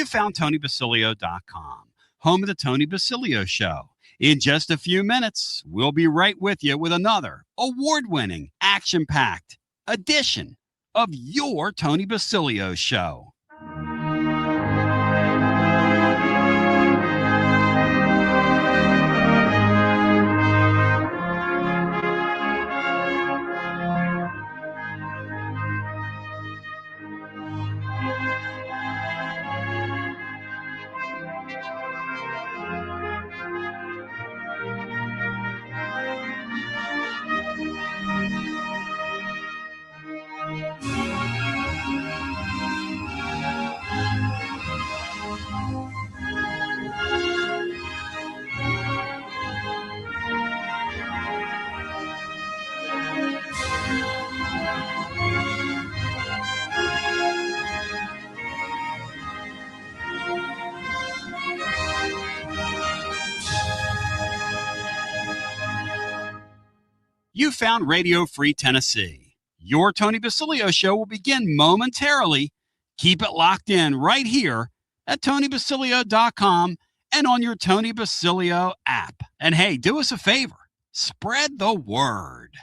found TonyBasilio.com, home of the Tony Basilio Show. In just a few minutes, we'll be right with you with another award-winning, action-packed edition of your Tony Basilio Show. You found Radio Free Tennessee. Your Tony Basilio Show will begin momentarily. Keep it locked in right here at TonyBasilio.com and on your Tony Basilio app. And hey, do us a favor. Spread the word.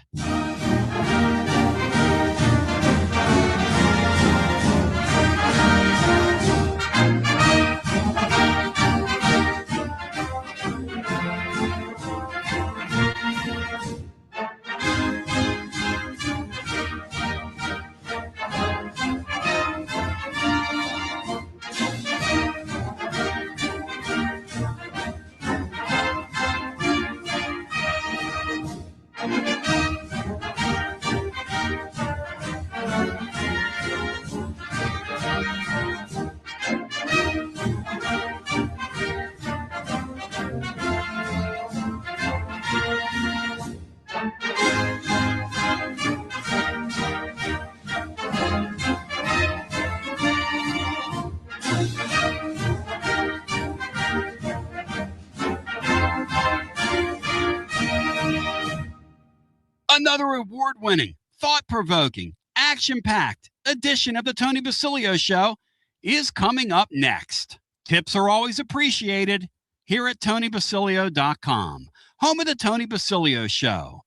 Another award-winning, thought-provoking, action-packed edition of the Tony Basilio Show is coming up next. Tips are always appreciated here at TonyBasilio.com, home of the Tony Basilio Show.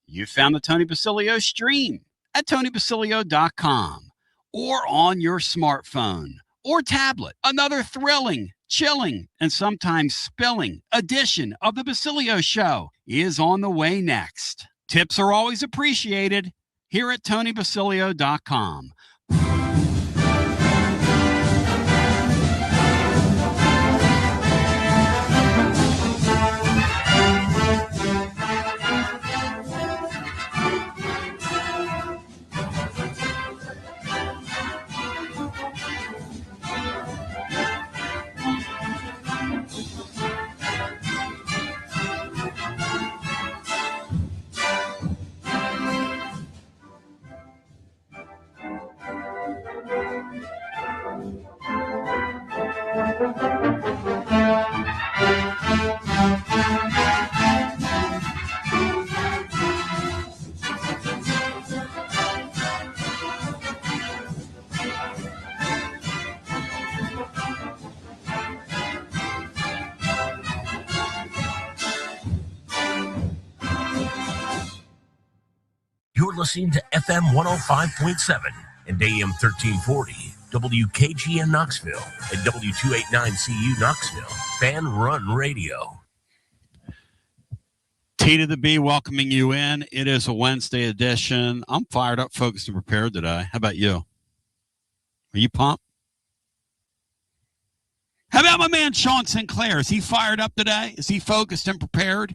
You found the Tony Basilio stream at TonyBasilio.com or on your smartphone or tablet. Another thrilling, chilling, and sometimes spilling edition of the Basilio Show is on the way next. Tips are always appreciated here at TonyBasilio.com. You're listening to FM 105.7 and AM 1340. WKGN Knoxville and W289CU Knoxville. Fan Run Radio. T to the B welcoming you in. It is a Wednesday edition. I'm fired up, focused, and prepared today. How about you? Are you pumped? How about my man Sean Sinclair? Is he fired up today? Is he focused and prepared?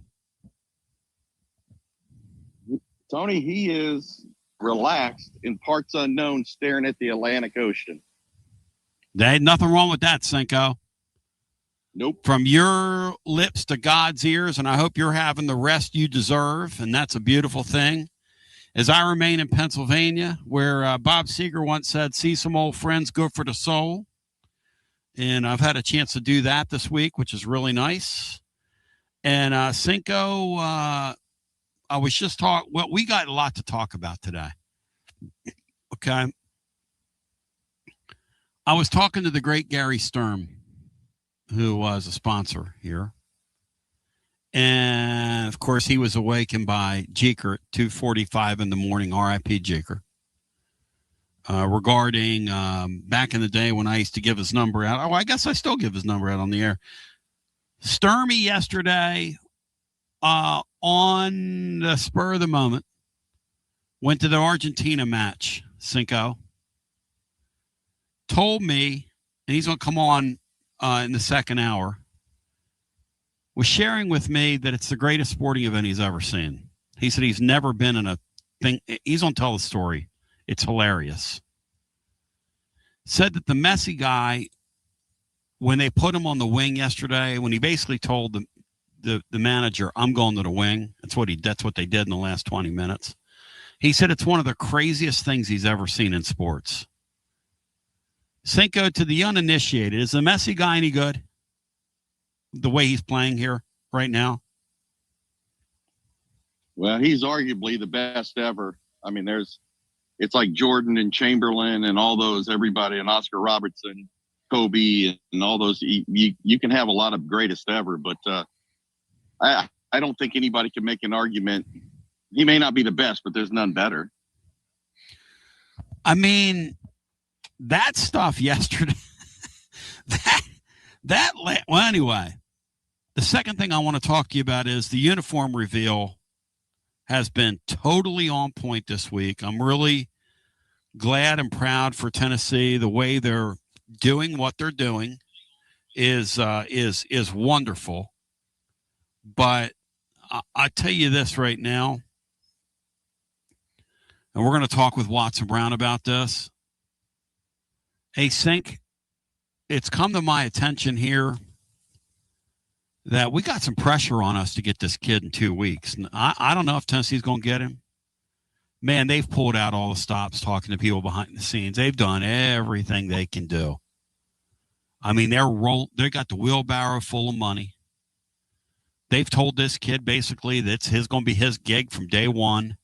Tony, he is relaxed in parts unknown, staring at the Atlantic Ocean. There ain't nothing wrong with that, Cinco. Nope. From your lips to God's ears, and I hope you're having the rest you deserve, and that's a beautiful thing. As I remain in Pennsylvania, where Bob Seger once said, see some old friends, good for the soul. And I've had a chance to do that this week, which is really nice. And Cinco, I was just talking, well, we got a lot to talk about today. Okay. I was talking to the great Gary Sturm, who was a sponsor here. And, of course, he was awakened by Jeker at 2:45 in the morning, R.I.P. Jeker, regarding back in the day when I used to give his number out. Oh, I guess I still give his number out on the air. Sturmy yesterday, on the spur of the moment, went to the Argentina match, Cinco. Told me, and he's going to come on in the second hour, was sharing with me that it's the greatest sporting event he's ever seen. He said he's never been in a thing. He's going to tell the story. It's hilarious. Said that the Messi guy, when they put him on the wing yesterday, when he basically told the manager, I'm going to the wing. That's what they did in the last 20 minutes. He said it's one of the craziest things he's ever seen in sports. Cinco, to the uninitiated, is the Messi guy any good? The way he's playing here right now? Well, he's arguably the best ever. I mean, it's like Jordan and Chamberlain and all those, everybody, and Oscar Robertson, Kobe, and all those. You can have a lot of greatest ever, but I don't think anybody can make an argument. He may not be the best, but there's none better. I mean, that stuff yesterday, well, anyway, the second thing I want to talk to you about is the uniform reveal has been totally on point this week. I'm really glad and proud for Tennessee. The way they're doing what they're doing is wonderful. But I tell you this right now, and we're going to talk with Watson Brown about this. Hey, Sink, it's come to my attention here that we got some pressure on us to get this kid in 2 weeks. I don't know if Tennessee's going to get him. Man, they've pulled out all the stops talking to people behind the scenes. They've done everything they can do. I mean, they got the wheelbarrow full of money. They've told this kid basically that it's going to be his gig from day one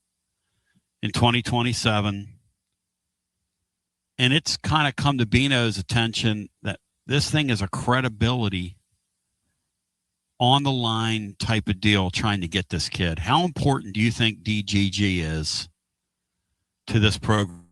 in 2027. And it's kind of come to Bino's attention that this thing is a credibility on the line type of deal trying to get this kid. How important do you think DGG is to this program?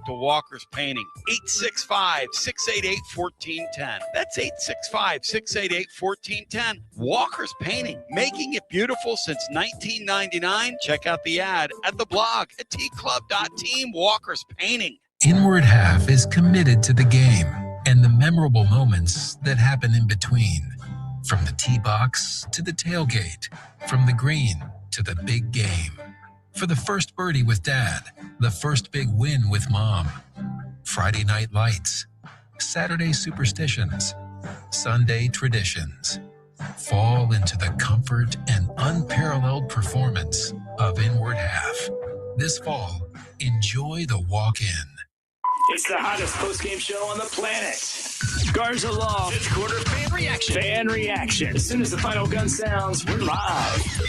to Walker's Painting. 865-688-1410. That's 865-688-1410. Walker's Painting, making it beautiful since 1999. Check out the ad at the blog at tclub.team. Walker's Painting. Inward Half is committed to the game and the memorable moments that happen in between. From the tee box to the tailgate, from the green to the big game. For the first birdie with Dad, the first big win with Mom. Friday night lights, Saturday superstitions, Sunday traditions. Fall into the comfort and unparalleled performance of Inward Half. This fall, enjoy the walk-in. It's the hottest post-game show on the planet. Garza Law. Fifth quarter fan reaction. Fan reaction. As soon as the final gun sounds, we're live.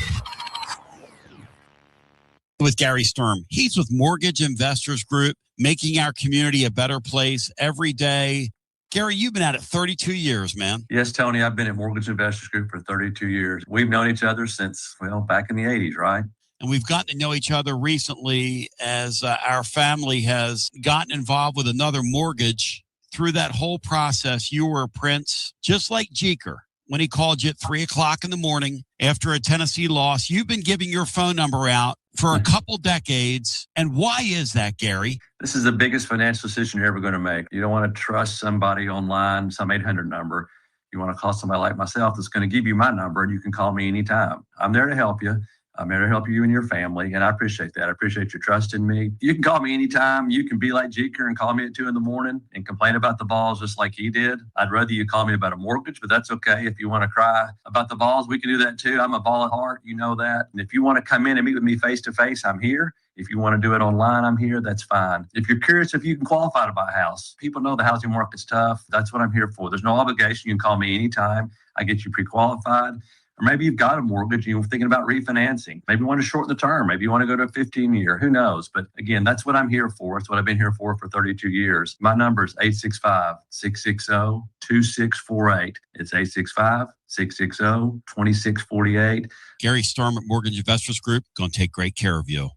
With Gary Sturm. He's with Mortgage Investors Group, making our community a better place every day. Gary, you've been at it 32 years, man. Yes, Tony, I've been at Mortgage Investors Group for 32 years. We've known each other since, back in the 80s, right? And we've gotten to know each other recently as our family has gotten involved with another mortgage. Through that whole process, you were a prince, just like Jeker. When he called you at 3 o'clock in the morning after a Tennessee loss, you've been giving your phone number out for a couple decades. And why is that, Gary? This is the biggest financial decision you're ever going to make. You don't want to trust somebody online, some 800 number. You want to call somebody like myself that's going to give you my number, and you can call me anytime. I'm there to help you. I'm here to help you and your family, and I appreciate that. I appreciate your trust in me. You can call me anytime. You can be like Jeker and call me at 2 a.m. and complain about the balls just like he did. I'd rather you call me about a mortgage, but that's okay. If you want to cry about the balls, we can do that too. I'm a ball at heart. You know that. And if you want to come in and meet with me face-to-face, I'm here. If you want to do it online, I'm here. That's fine. If you're curious if you can qualify to buy a house, people know the housing market's tough. That's what I'm here for. There's no obligation. You can call me anytime. I get you pre-qualified. Or maybe you've got a mortgage and you're thinking about refinancing. Maybe you want to shorten the term. Maybe you want to go to a 15-year. Who knows? But again, that's what I'm here for. It's what I've been here for 32 years. My number is 865-660-2648. It's 865-660-2648. Gary Sturm at Mortgage Investors Group, going to take great care of you.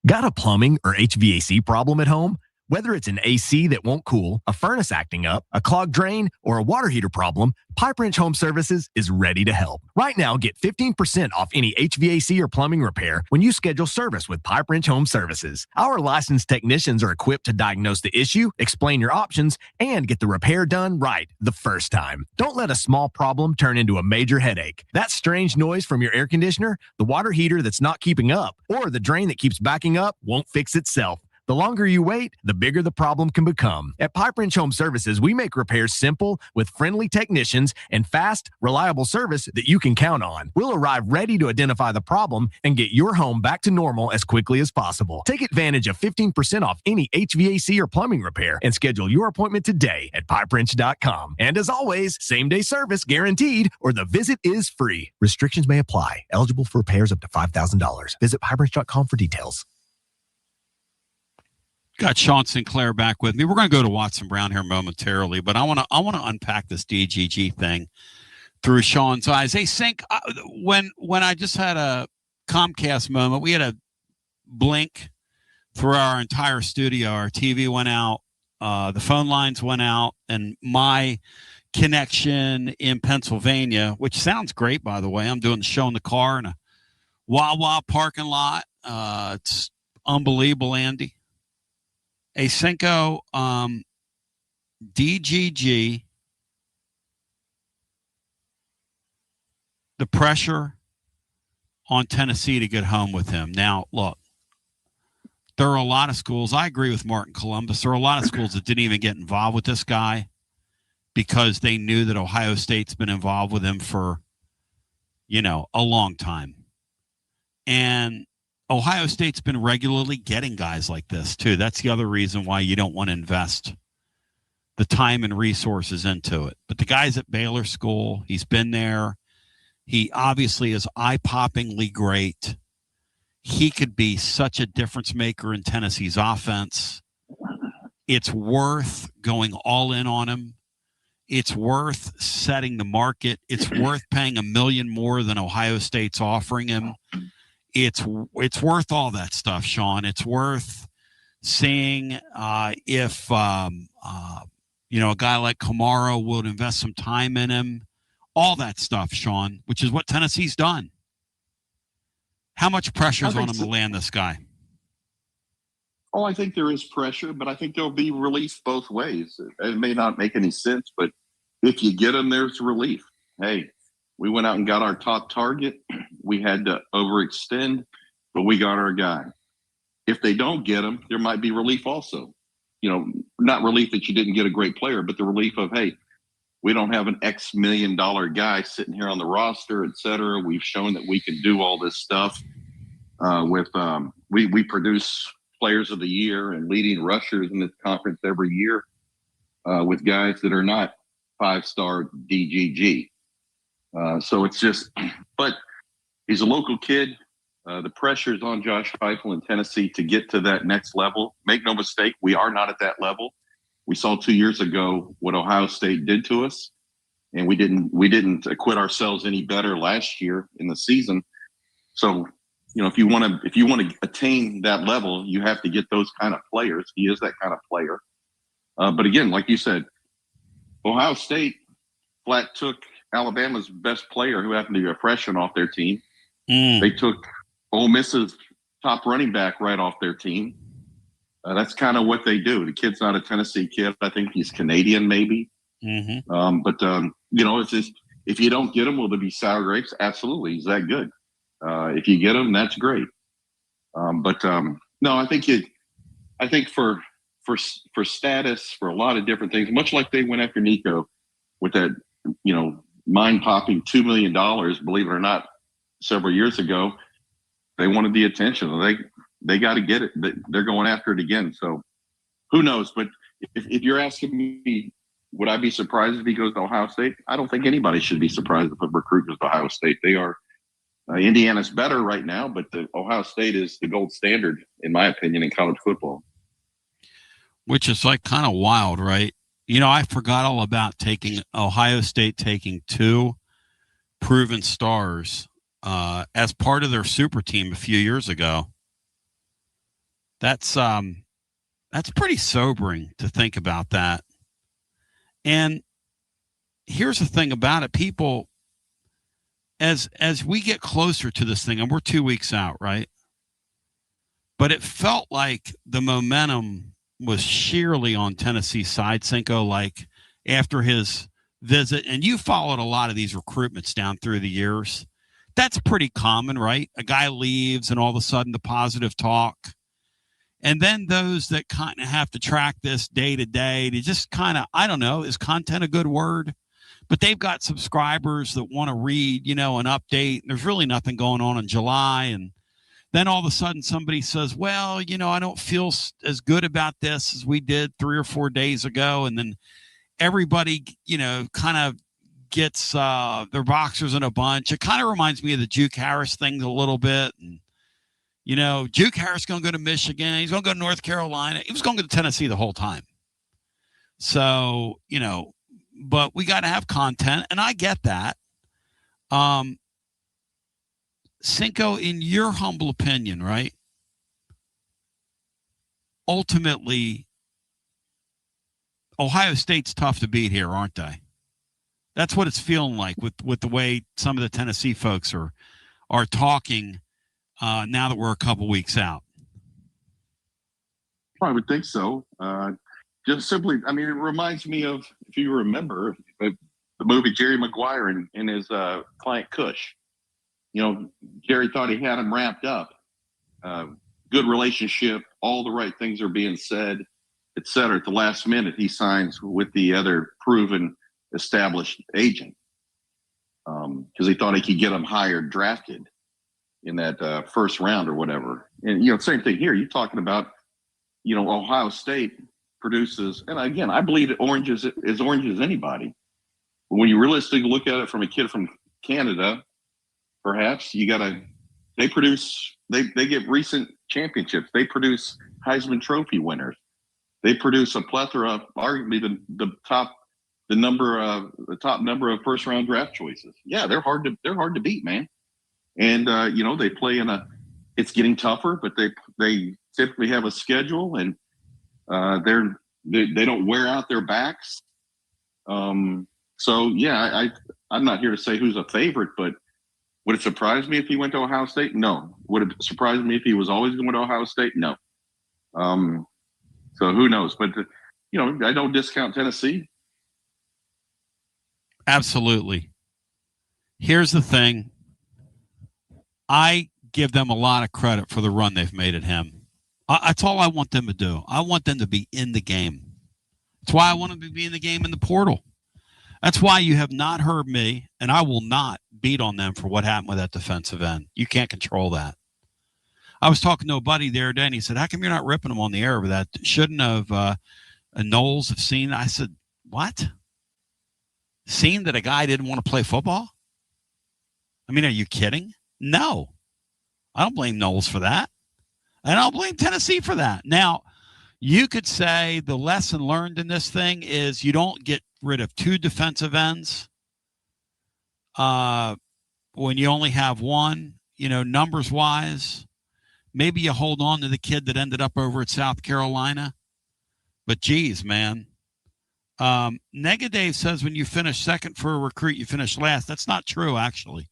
Got a plumbing or HVAC problem at home? Whether it's an AC that won't cool, a furnace acting up, a clogged drain, or a water heater problem, Pipe Wrench Home Services is ready to help. Right now, get 15% off any HVAC or plumbing repair when you schedule service with Pipe Wrench Home Services. Our licensed technicians are equipped to diagnose the issue, explain your options, and get the repair done right the first time. Don't let a small problem turn into a major headache. That strange noise from your air conditioner, the water heater that's not keeping up, or the drain that keeps backing up won't fix itself. The longer you wait, the bigger the problem can become. At Pipe Wrench Home Services, we make repairs simple with friendly technicians and fast, reliable service that you can count on. We'll arrive ready to identify the problem and get your home back to normal as quickly as possible. Take advantage of 15% off any HVAC or plumbing repair and schedule your appointment today at pipewrench.com. And as always, same-day service guaranteed or the visit is free. Restrictions may apply. Eligible for repairs up to $5,000. Visit pipewrench.com for details. Got Sean Sinclair back with me. We're going to go to Watson Brown here momentarily, but I want to unpack this DGG thing through Sean's eyes. Hey, Sink, when I just had a Comcast moment, we had a blink through our entire studio. Our TV went out, the phone lines went out, and my connection in Pennsylvania, which sounds great, by the way. I'm doing the show in the car in a Wawa parking lot. It's unbelievable, Andy. A Cinco, DGG, the pressure on Tennessee to get home with him. Now, look, there are a lot of schools. I agree with Martin Columbus. There are a lot of schools that didn't even get involved with this guy because they knew that Ohio State's been involved with him for, a long time. And Ohio State's been regularly getting guys like this, too. That's the other reason why you don't want to invest the time and resources into it. But the guy's at Baylor School. He's been there. He obviously is eye-poppingly great. He could be such a difference maker in Tennessee's offense. It's worth going all in on him. It's worth setting the market. It's worth paying $1 million more than Ohio State's offering him. It's worth all that stuff, Sean. It's worth seeing if a guy like Kamara would invest some time in him, all that stuff, Sean, which is what Tennessee's done. How much pressure is on him to land this guy? Oh, I think there is pressure, but I think there'll be relief both ways. It may not make any sense, but if you get him, there's relief. Hey, we went out and got our top target. We had to overextend, but we got our guy. If they don't get him, there might be relief also. Not relief that you didn't get a great player, but the relief of, hey, we don't have an X $1 million guy sitting here on the roster, et cetera. We've shown that we can do all this stuff. We produce players of the year and leading rushers in this conference every year with guys that are not 5-star DGG. So it's just, but he's a local kid. The pressure is on Josh Heupel in Tennessee to get to that next level. Make no mistake, we are not at that level. We saw 2 years ago what Ohio State did to us, and we didn't acquit ourselves any better last year in the season. So, if you want to attain that level, you have to get those kind of players. He is that kind of player. But again, like you said, Ohio State flat took Alabama's best player, who happened to be a freshman, off their team. They took Ole Miss's top running back right off their team. That's kind of what they do. The kid's not a Tennessee kid. I think he's Canadian, maybe. But it's just, if you don't get him, will there be sour grapes? Absolutely. He's that good. If you get him, that's great. No, I think for status, for a lot of different things, much like they went after Nico with that, mind-popping $2 million, believe it or not, several years ago. They wanted the attention. They got to get it. They're going after it again. So who knows? But if you're asking me, would I be surprised if he goes to Ohio State? I don't think anybody should be surprised if a recruit goes to Ohio State. They are Indiana's better right now, but the Ohio State is the gold standard, in my opinion, in college football. Which is like kind of wild, right? I forgot all about Ohio State taking 2 proven stars as part of their super team a few years ago. That's pretty sobering to think about that. And here's the thing about it, people, as we get closer to this thing, and we're 2 weeks out, right? But it felt like the momentum was sheerly on Tennessee's side, Cinco, like after his visit. And you followed a lot of these recruitments down through the years. That's pretty common, right? A guy leaves and all of a sudden the positive talk. And then those that kind of have to track this day to day to just kind of, I don't know, is content a good word? But they've got subscribers that want to read, an update. There's really nothing going on in July. And then all of a sudden somebody says, well, I don't feel as good about this as we did 3 or 4 days ago. And then everybody, kind of gets their boxers in a bunch. It kind of reminds me of the Juke Harris thing a little bit. And, Juke Harris going to go to Michigan. He's going to go to North Carolina. He was going to go to Tennessee the whole time. So, but we got to have content, and I get that. Cinco, in your humble opinion, right? Ultimately, Ohio State's tough to beat here, aren't they? That's what it's feeling like with the way some of the Tennessee folks are talking now that we're a couple weeks out. I would think so. Just simply, it reminds me of, if you remember, the movie Jerry Maguire and his client Cush. Jerry thought he had him wrapped up. Good relationship, all the right things are being said, et cetera. At the last minute, he signs with the other proven, established agent because he thought he could get him hired, drafted in that first round or whatever. And, same thing here. You're talking about, Ohio State produces, and again, I believe that orange is orange as anybody. But when you realistically look at it from a kid from Canada, perhaps they get recent championships. They produce Heisman Trophy winners. They produce a plethora, arguably the top number of first round draft choices. Yeah, they're hard to beat, man. And they play in a it's getting tougher, but they typically have a schedule, and they don't wear out their backs. So yeah, I'm not here to say who's a favorite, but would it surprise me if he went to Ohio State? No. Would it surprise me if he was always going to Ohio State? No. So who knows? But I don't discount Tennessee. Absolutely. Here's the thing. I give them a lot of credit for the run they've made at him. That's all I want them to do. I want them to be in the game. That's why I want them to be in the game in the portal. That's why you have not heard me, and I will not beat on them for what happened with that defensive end. You can't control that. I was talking to a buddy the other day, and he said, how come you're not ripping them on the air over that? Shouldn't have Knowles have seen? I said, what? Seen that a guy didn't want to play football? I mean, are you kidding? No. I don't blame Knowles for that. And I don't blame Tennessee for that. Now, you could say the lesson learned in this thing is you don't get rid of two defensive ends when you only have one, numbers-wise. Maybe you hold on to the kid that ended up over at South Carolina. But, geez, man. Negative says when you finish second for a recruit, you finish last. That's not true, actually.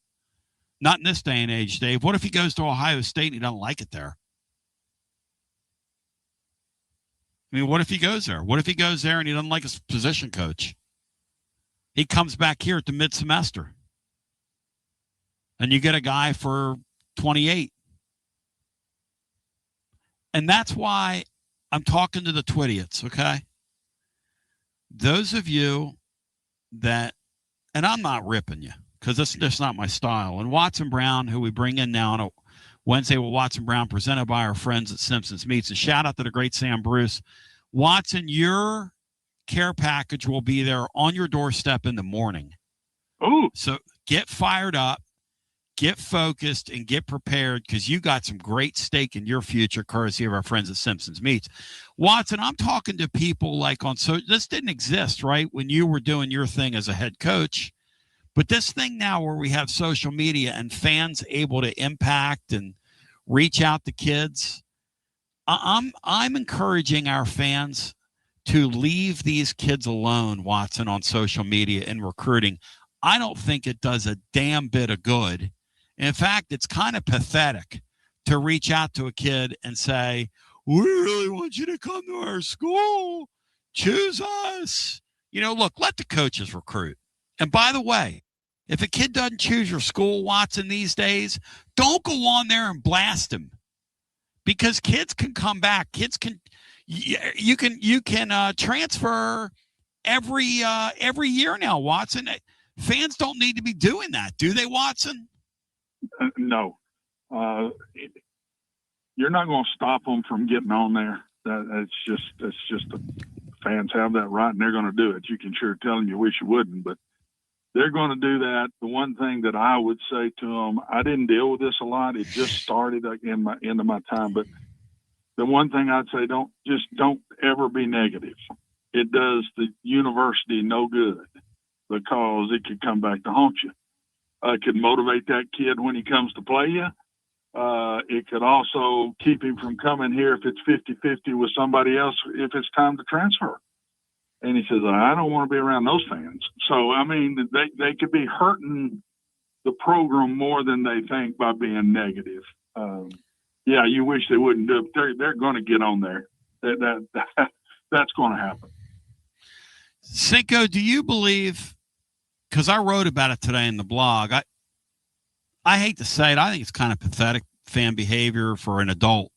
Not in this day and age, Dave. What if he goes to Ohio State and he doesn't like it there? I mean, what if he goes there? What if he goes there and he doesn't like his position coach? He comes back here at the mid-semester. And you get a guy for 28. And that's why I'm talking to the Twidiots, okay? Those of you that, and I'm not ripping you, because that's not my style. And Watson Brown, who we bring in now on a Wednesday with Watson Brown, presented by our friends at Simpsons Meats. And shout out to the great Sam Bruce. Watson, your care package will be there on your doorstep in the morning. Ooh. So get fired up, get focused, and get prepared, because you got some great steak in your future, courtesy of our friends at Simpsons Meats. Watson, I'm talking to people like this didn't exist, right, when you were doing your thing as a head coach. But this thing now where we have social media and fans able to impact and reach out to kids, I'm encouraging our fans to leave these kids alone, Watson, on social media and recruiting. I don't think it does a damn bit of good. In fact, it's kind of pathetic to reach out to a kid and say, we really want you to come to our school. Choose us. Look, let the coaches recruit. And by the way, if a kid doesn't choose your school, Watson, these days, don't go on there and blast him, because kids can come back. Kids can, you can transfer every year now, Watson. Fans don't need to be doing that, do they, Watson? No. You're not going to stop them from getting on there. That's just the fans have that right, and they're going to do it. You can sure tell them you wish you wouldn't, but they're going to do that. The one thing that I would say to them, I didn't deal with this a lot. It just started in my end of my time. But the one thing I'd say, don't ever be negative. It does the university no good, because it could come back to haunt you. It could motivate that kid when he comes to play you. It could also keep him from coming here if it's 50-50 with somebody else if it's time to transfer. And he says, I don't want to be around those fans. So, I mean, they could be hurting the program more than they think by being negative. Yeah, you wish they wouldn't do it. They're going to get on there. That's going to happen. Cinco, do you believe, because I wrote about it today in the blog, I hate to say it, I think it's kind of pathetic fan behavior for an adult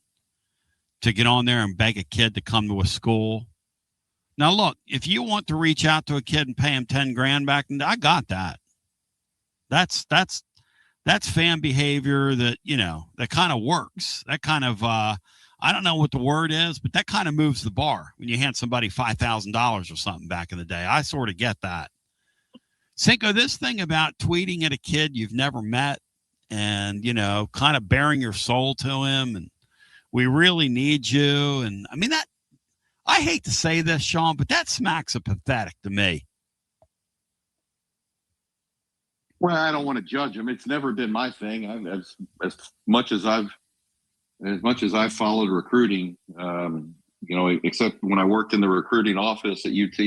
to get on there and beg a kid to come to a school. Now, look, if you want to reach out to a kid and pay him $10,000 back, I got that. That's fan behavior that, that kind of works. That kind of, I don't know what the word is, but that kind of moves the bar when you hand somebody $5,000 or something back in the day. I sort of get that. Cinco, this thing about tweeting at a kid you've never met and, kind of bearing your soul to him and we really need you. And I mean, I hate to say this, Sean, but that smacks of pathetic to me. Well, I don't want to judge him. It's never been my thing. As much as I've as much as I followed recruiting, except when I worked in the recruiting office at UT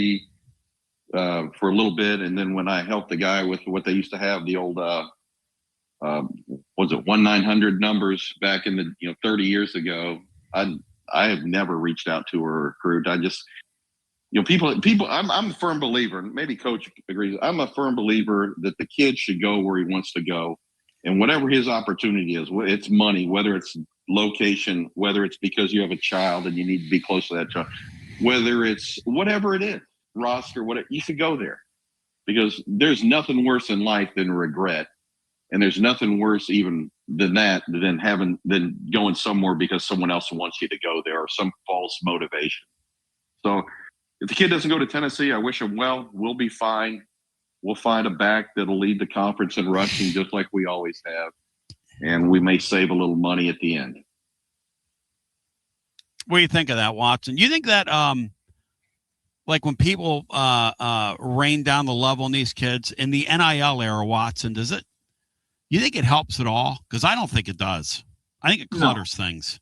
for a little bit, and then when I helped the guy with what they used to have, the old was it 1-900 numbers back in the 30 years ago. I have never reached out to a recruit. I just people. I'm a firm believer, and maybe Coach agrees. I'm a firm believer that the kid should go where he wants to go, and whatever his opportunity is, it's money, whether it's location, whether it's because you have a child and you need to be close to that child, whether it's whatever it is, roster, whatever, you should go there, because there's nothing worse in life than regret. And there's nothing worse even than that, than going somewhere because someone else wants you to go there or some false motivation. So if the kid doesn't go to Tennessee, I wish him well. We'll be fine. We'll find a back that'll lead the conference in rushing just like we always have. And we may save a little money at the end. What do you think of that, Watson? You think that like when people rain down the level on these kids in the NIL era, Watson, you think it helps at all? Because I don't think it does. I think it clutters things.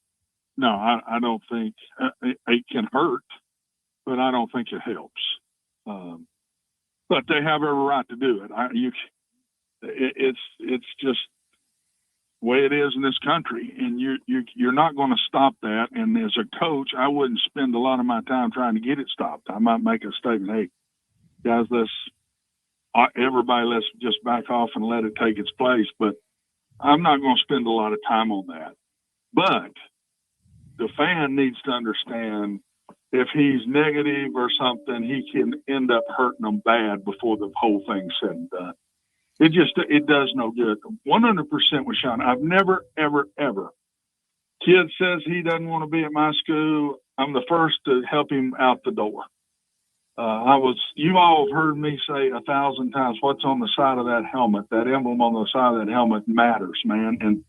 No, I don't think it can hurt, but I don't think it helps. But they have every right to do it. It's just the way it is in this country, and you're not going to stop that. And as a coach, I wouldn't spend a lot of my time trying to get it stopped. I might make a statement, hey, guys, let's just back off and let it take its place. But I'm not going to spend a lot of time on that. But the fan needs to understand if he's negative or something, he can end up hurting them bad before the whole thing's said and done. It does no good. 100% with Sean. I've never, ever, ever. Kid says he doesn't want to be at my school. I'm the first to help him out the door. You all have heard me say 1,000 times, what's on the side of that helmet, that emblem on the side of that helmet matters, man. And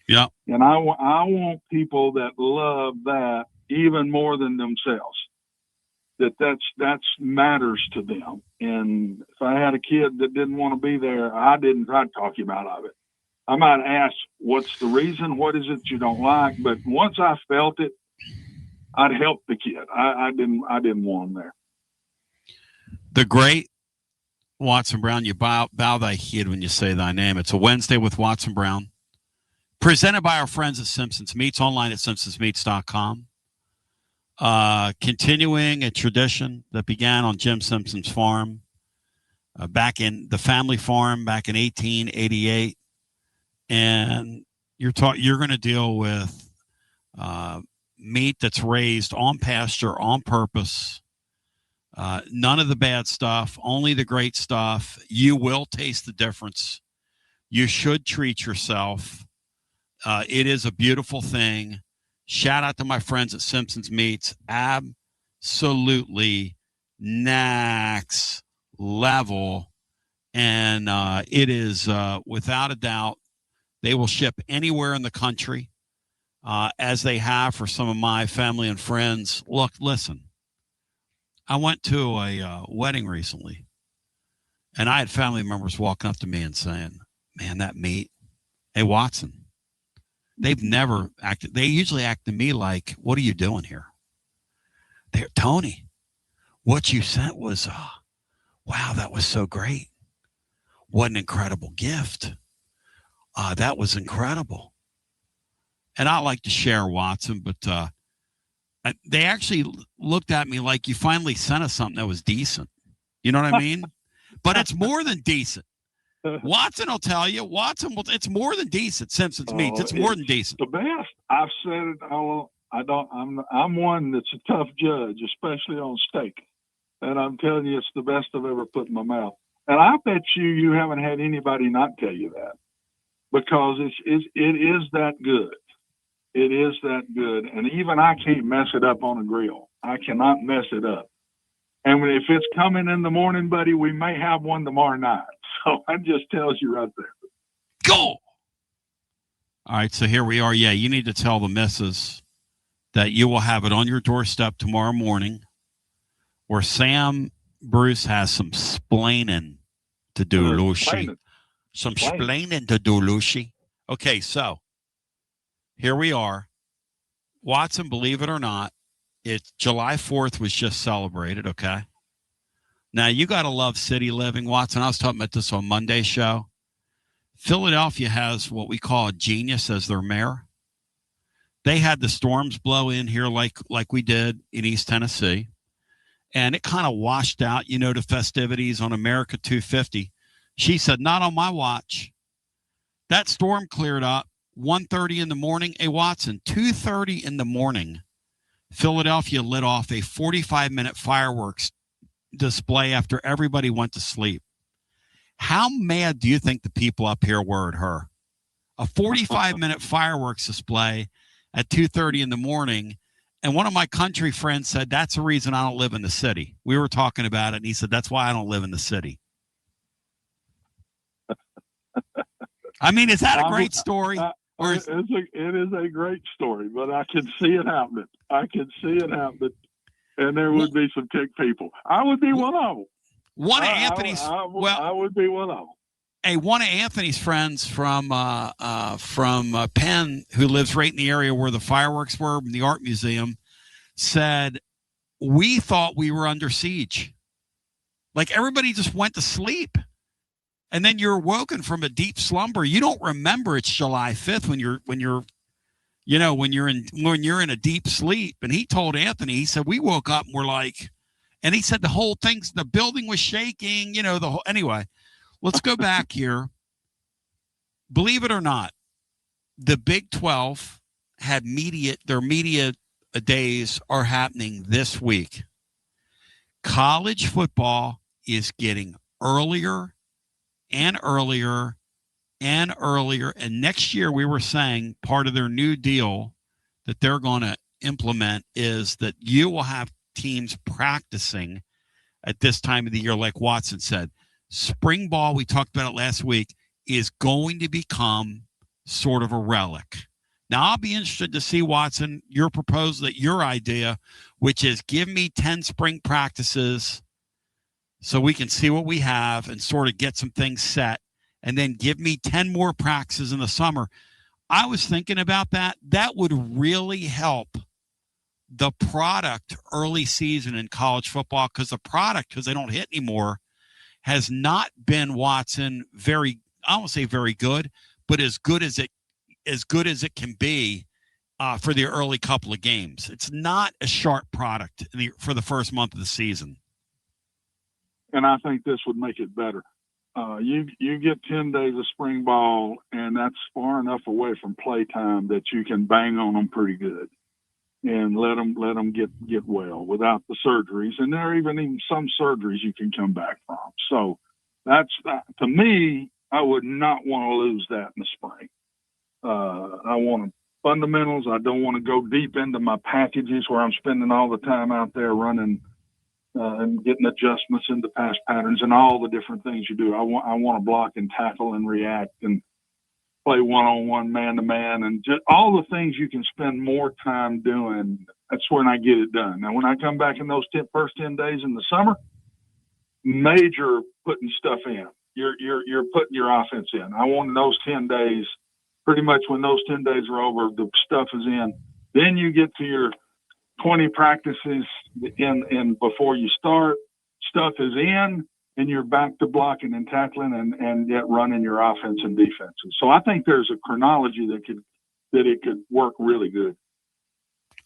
I want people that love that even more than themselves, that's matters to them. And if I had a kid that didn't want to be there, I'd talk him out of it. I might ask, what's the reason? What is it you don't like? But once I felt it, I'd help the kid. I didn't want him there. The great Watson Brown, you bow thy head when you say thy name. It's a Wednesday with Watson Brown, presented by our friends at Simpsons Meats, online at simpsonsmeats.com. Continuing a tradition that began on Jim Simpson's farm, back in the family farm back in 1888. And you're going to deal with meat that's raised on pasture, on purpose. None of the bad stuff, only the great stuff. You will taste the difference. You should treat yourself. It is a beautiful thing. Shout out to my friends at Simpsons Meats. Absolutely next level. And it is, without a doubt, they will ship anywhere in the country, as they have for some of my family and friends. Look, listen. I went to a wedding recently, and I had family members walking up to me and saying, man, that meat, hey, Watson, they've never acted. They usually act to me like, what are you doing here? They're, Tony, what you sent was, wow, that was so great. What an incredible gift. That was incredible. And I like to share, Watson, but they actually looked at me like, you finally sent us something that was decent. You know what I mean? But it's more than decent. Watson will tell you. It's more than decent. Simpsons Meats. It's more than decent. The best. I've said it all. I'm one that's a tough judge, especially on steak. And I'm telling you, it's the best I've ever put in my mouth. And I bet you haven't had anybody not tell you that, because it is that good. It is that good. And even I can't mess it up on a grill. I cannot mess it up. And if it's coming in the morning, buddy, we may have one tomorrow night. So that just tells you right there. Go! All right, so here we are. Yeah, you need to tell the missus that you will have it on your doorstep tomorrow morning, where Sam Bruce has some splaining to do, Lucy. Some splaining to do, Lucy. Okay, so here we are. Watson, believe it or not, it's July 4th was just celebrated, okay? Now, you got to love city living, Watson. I was talking about this on Monday's show. Philadelphia has what we call a genius as their mayor. They had the storms blow in here like we did in East Tennessee, and it kind of washed out, the festivities on America 250. She said, not on my watch. That storm cleared up 1:30 in the morning. Hey, Watson, 2:30 in the morning, Philadelphia lit off a 45-minute fireworks display after everybody went to sleep. How mad do you think the people up here were at her? A 45-minute fireworks display at 2:30 in the morning. And one of my country friends said, that's the reason I don't live in the city. We were talking about it, and he said, that's why I don't live in the city. I mean, is that a great story? It is a great story, but I can see it happening. And there would be some tick people. I would be one of them. I would be one of them. Hey, one of Anthony's friends from Penn, who lives right in the area where the fireworks were in the art museum, said, we thought we were under siege. Like everybody just went to sleep. And then you're woken from a deep slumber. You don't remember it's July 5th when you're in a deep sleep. And he told Anthony, he said, we woke up and we're like, and he said the building was shaking, anyway, let's go back here. Believe it or not, the Big 12 had their media days are happening this week. College football is getting earlier and earlier and earlier. And next year, we were saying part of their new deal that they're going to implement is that you will have teams practicing at this time of the year, like Watson said. Spring ball, we talked about it last week, is going to become sort of a relic. Now, I'll be interested to see, Watson, your proposal, your idea, which is give me 10 spring practices so we can see what we have and sort of get some things set, and then give me 10 more practices in the summer. I was thinking about that. That would really help the product early season in college football, because they don't hit anymore, has not been, Watson, I won't say very good, but as good as it can be for the early couple of games. It's not a sharp product for the first month of the season. And I think this would make it better. You get 10 days of spring ball, and that's far enough away from playtime that you can bang on them pretty good and let them get well without the surgeries. And there are even some surgeries you can come back from. So to me, I would not want to lose that in the spring. I want fundamentals. I don't want to go deep into my packages where I'm spending all the time out there running and getting adjustments into pass patterns and all the different things you do. I want to block and tackle and react and play one-on-one, man-to-man, and just all the things you can spend more time doing. That's when I get it done. Now, when I come back in those first 10 days in the summer, major putting stuff in. You're putting your offense in. I want those 10 days, pretty much when those 10 days are over, the stuff is in. Then you get to your 20 practices in before you start. Stuff is in, and you're back to blocking and tackling and yet running your offense and defense. So I think there's a chronology that it could work really good.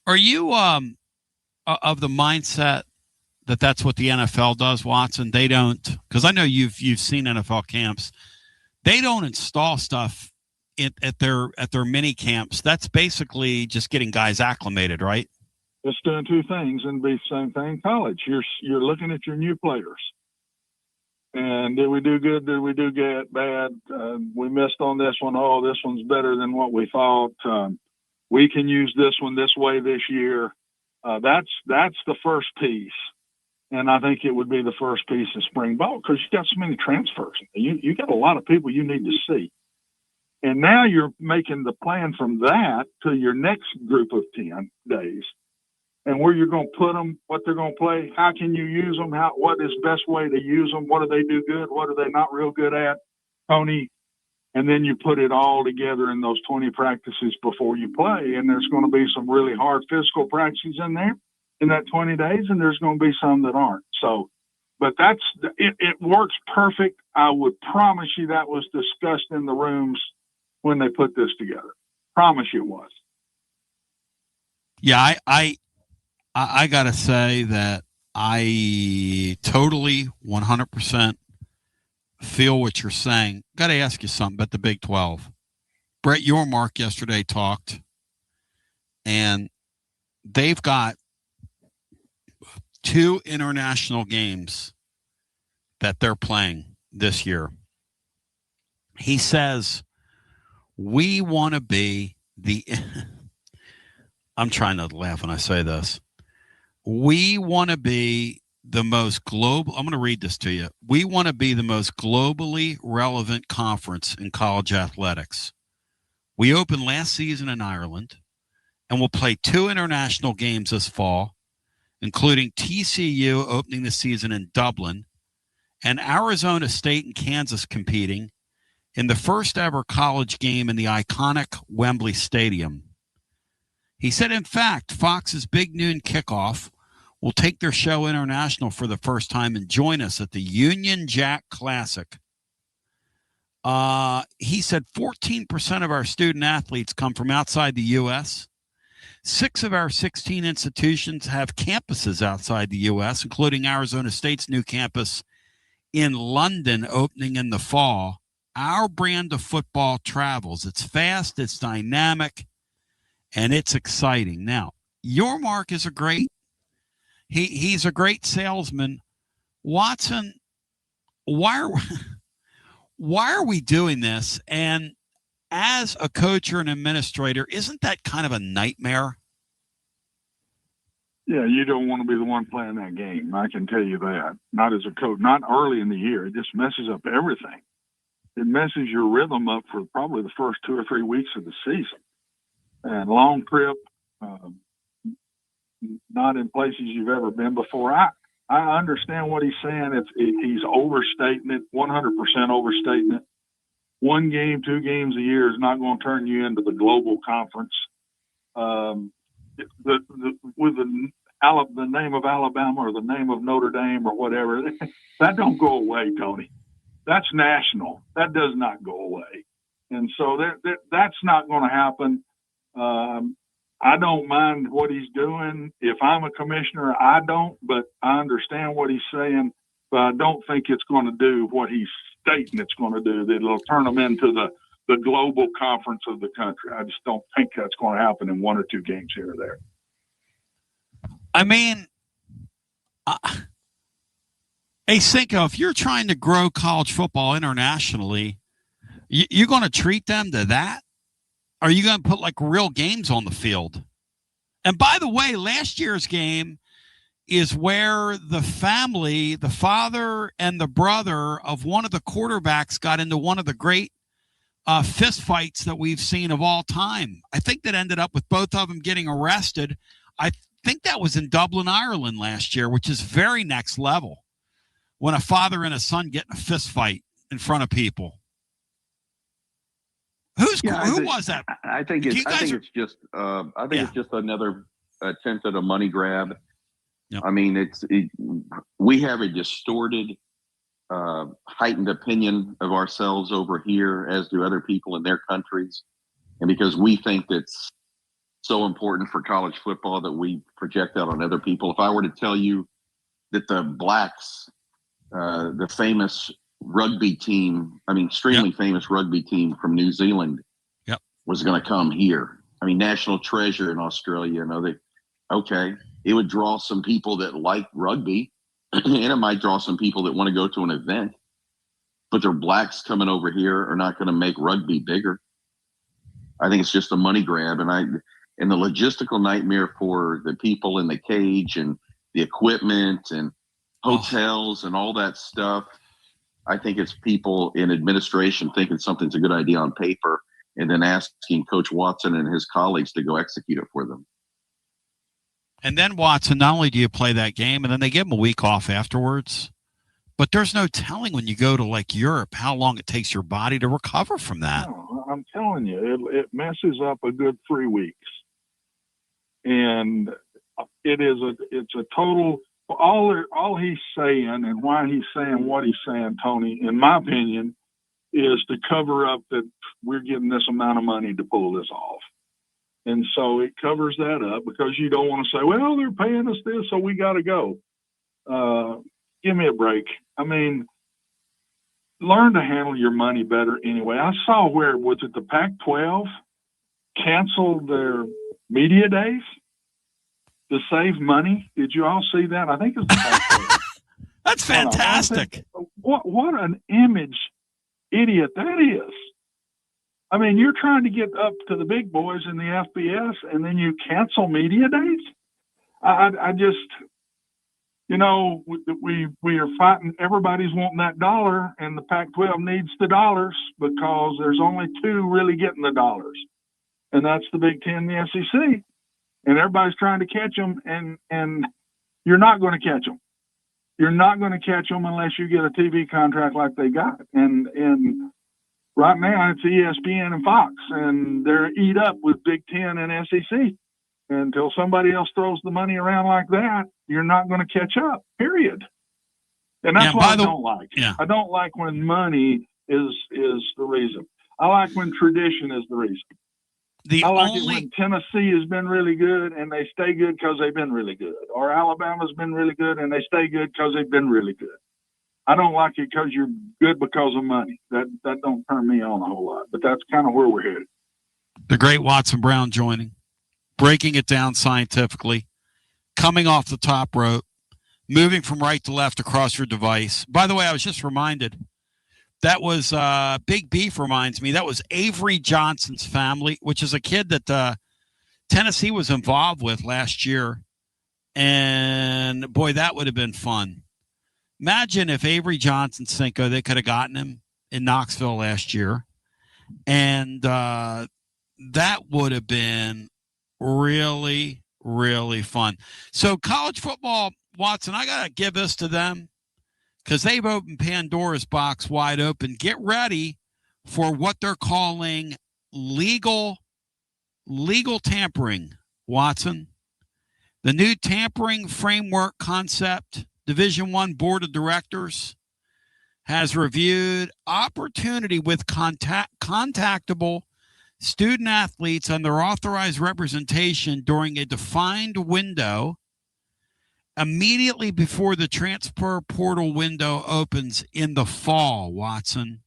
Are you of the mindset that that's what the NFL does, Watson? They don't, because I know you've seen NFL camps. They don't install stuff at their mini camps. That's basically just getting guys acclimated, right? It's doing two things, and be the same thing in college. You're looking at your new players. And did we do good? Did we do bad? We missed on this one. Oh, this one's better than what we thought. We can use this one this way this year. That's the first piece. And I think it would be the first piece of spring ball because you got so many transfers. You got a lot of people you need to see. And now you're making the plan from that to your next group of 10 days. And where you're going to put them, what they're going to play, how can you use them, what is best way to use them, what do they do good, what are they not real good at? Tony, And then you put it all together in those 20 practices before you play. And there's going to be some really hard physical practices in there in that 20 days, and there's going to be some that aren't. So, but it works perfect. I would promise you that was discussed in the rooms when they put this together. Promise you it was. Yeah, I got to say that I totally 100% feel what you're saying. Got to ask you something about the Big 12. Brett Yormark yesterday talked, and they've got 2 international games that they're playing this year. He says, we want to be the I'm trying not to laugh when I say this. We want to be the most global. I'm going to read this to you. We want to be the most globally relevant conference in college athletics. We opened last season in Ireland, and we'll play 2 international games this fall, including TCU opening the season in Dublin and Arizona State and Kansas competing in the first ever college game in the iconic Wembley Stadium. He said, in fact, Fox's Big Noon Kickoff will take their show international for the first time and join us at the Union Jack Classic. He said 14% of our student athletes come from outside the U.S. 6 of our 16 institutions have campuses outside the U.S., including Arizona State's new campus in London opening in the fall. Our brand of football travels. It's fast, it's dynamic, and it's exciting. Now, Yormark is he's a great salesman. Watson, why are we doing this? And as a coach or an administrator, isn't that kind of a nightmare? Yeah, you don't want to be the one playing that game. I can tell you that. Not as a coach, not early in the year. It just messes up everything. It messes your rhythm up for probably the first 2 or 3 weeks of the season. And long trip, not in places you've ever been before. I understand what he's saying. He's overstating it, 100% overstating it. 1 game, 2 games a year is not going to turn you into the global conference. With the name of Alabama or the name of Notre Dame or whatever, that don't go away, Tony. That's national. That does not go away. And so that's not going to happen. I don't mind what he's doing. If I'm a commissioner, I don't, but I understand what he's saying, but I don't think it's going to do what he's stating it's going to do. That it'll turn them into the global conference of the country. I just don't think that's going to happen in 1 or 2 games here or there. I mean, hey, Cinco, if you're trying to grow college football internationally, you're going to treat them to that? Are you going to put like real games on the field? And by the way, last year's game is where the family, the father and the brother of one of the quarterbacks got into one of the great fist fights that we've seen of all time. I think that ended up with both of them getting arrested. I think that was in Dublin, Ireland last year, which is very next level when a father and a son get in a fist fight in front of people. Who was that? I think it's just another attempt at a money grab. Yep. I mean, we have a distorted, heightened opinion of ourselves over here, as do other people in their countries, and because we think it's so important for college football that we project out on other people. If I were to tell you that the Blacks, the famous rugby team, extremely famous rugby team from New Zealand, was going to come here. National treasure in Australia. It would draw some people that like rugby, and it might draw some people that want to go to an event. But their Blacks coming over here are not going to make rugby bigger. I think it's just a money grab, and the logistical nightmare for the people in the cage and the equipment and hotels and all that stuff. I think it's people in administration thinking something's a good idea on paper and then asking Coach Watson and his colleagues to go execute it for them. And then, Watson, not only do you play that game, and then they give him a week off afterwards, But there's no telling when you go to like Europe how long it takes your body to recover from that. No, I'm telling you, it messes up a good 3 weeks. And it's a total, all he's saying and why he's saying what he's saying, Tony, in my opinion, is to cover up that we're getting this amount of money to pull this off. And so it covers that up because you don't want to say, well, they're paying us this, so we got to go. Give me a break. I mean, learn to handle your money better anyway. I saw where, was it the Pac-12 canceled their media days to save money? Did you all see that? I think it's the Pac-12. That's fantastic. What an image idiot that is. I mean, you're trying to get up to the big boys in the FBS, and then you cancel media days. I just, you know, we are fighting. Everybody's wanting that dollar, and the Pac-12 needs the dollars because there's only two really getting the dollars, and that's the Big Ten and the SEC. And everybody's trying to catch them, and you're not going to catch them. You're not going to catch them unless you get a TV contract like they got. And right now it's ESPN and Fox, and they're eat up with Big Ten and SEC. Until somebody else throws the money around like that, you're not going to catch up, period. And that's what I don't like. Yeah. I don't like when money is the reason. I like when tradition is the reason. I like it when Tennessee has been really good and they stay good because they've been really good. Or Alabama's been really good and they stay good because they've been really good. I don't like it because you're good because of money. That don't turn me on a whole lot. But that's kind of where we're headed. The great Watson Brown joining, breaking it down scientifically, coming off the top rope, moving from right to left across your device. By the way, I was just reminded, that was Big Beef reminds me, that was Avery Johnson's family, which is a kid that Tennessee was involved with last year. And, boy, that would have been fun. Imagine if Avery Johnson, Cinco, they could have gotten him in Knoxville last year. And that would have been really, really fun. So college football, Watson, I got to give this to them because they've opened Pandora's box wide open. Get ready for what they're calling legal tampering, Watson. The new tampering framework concept, Division I Board of Directors has reviewed opportunity with contactable student athletes and their authorized representation during a defined window immediately before the transfer portal window opens in the fall, Watson.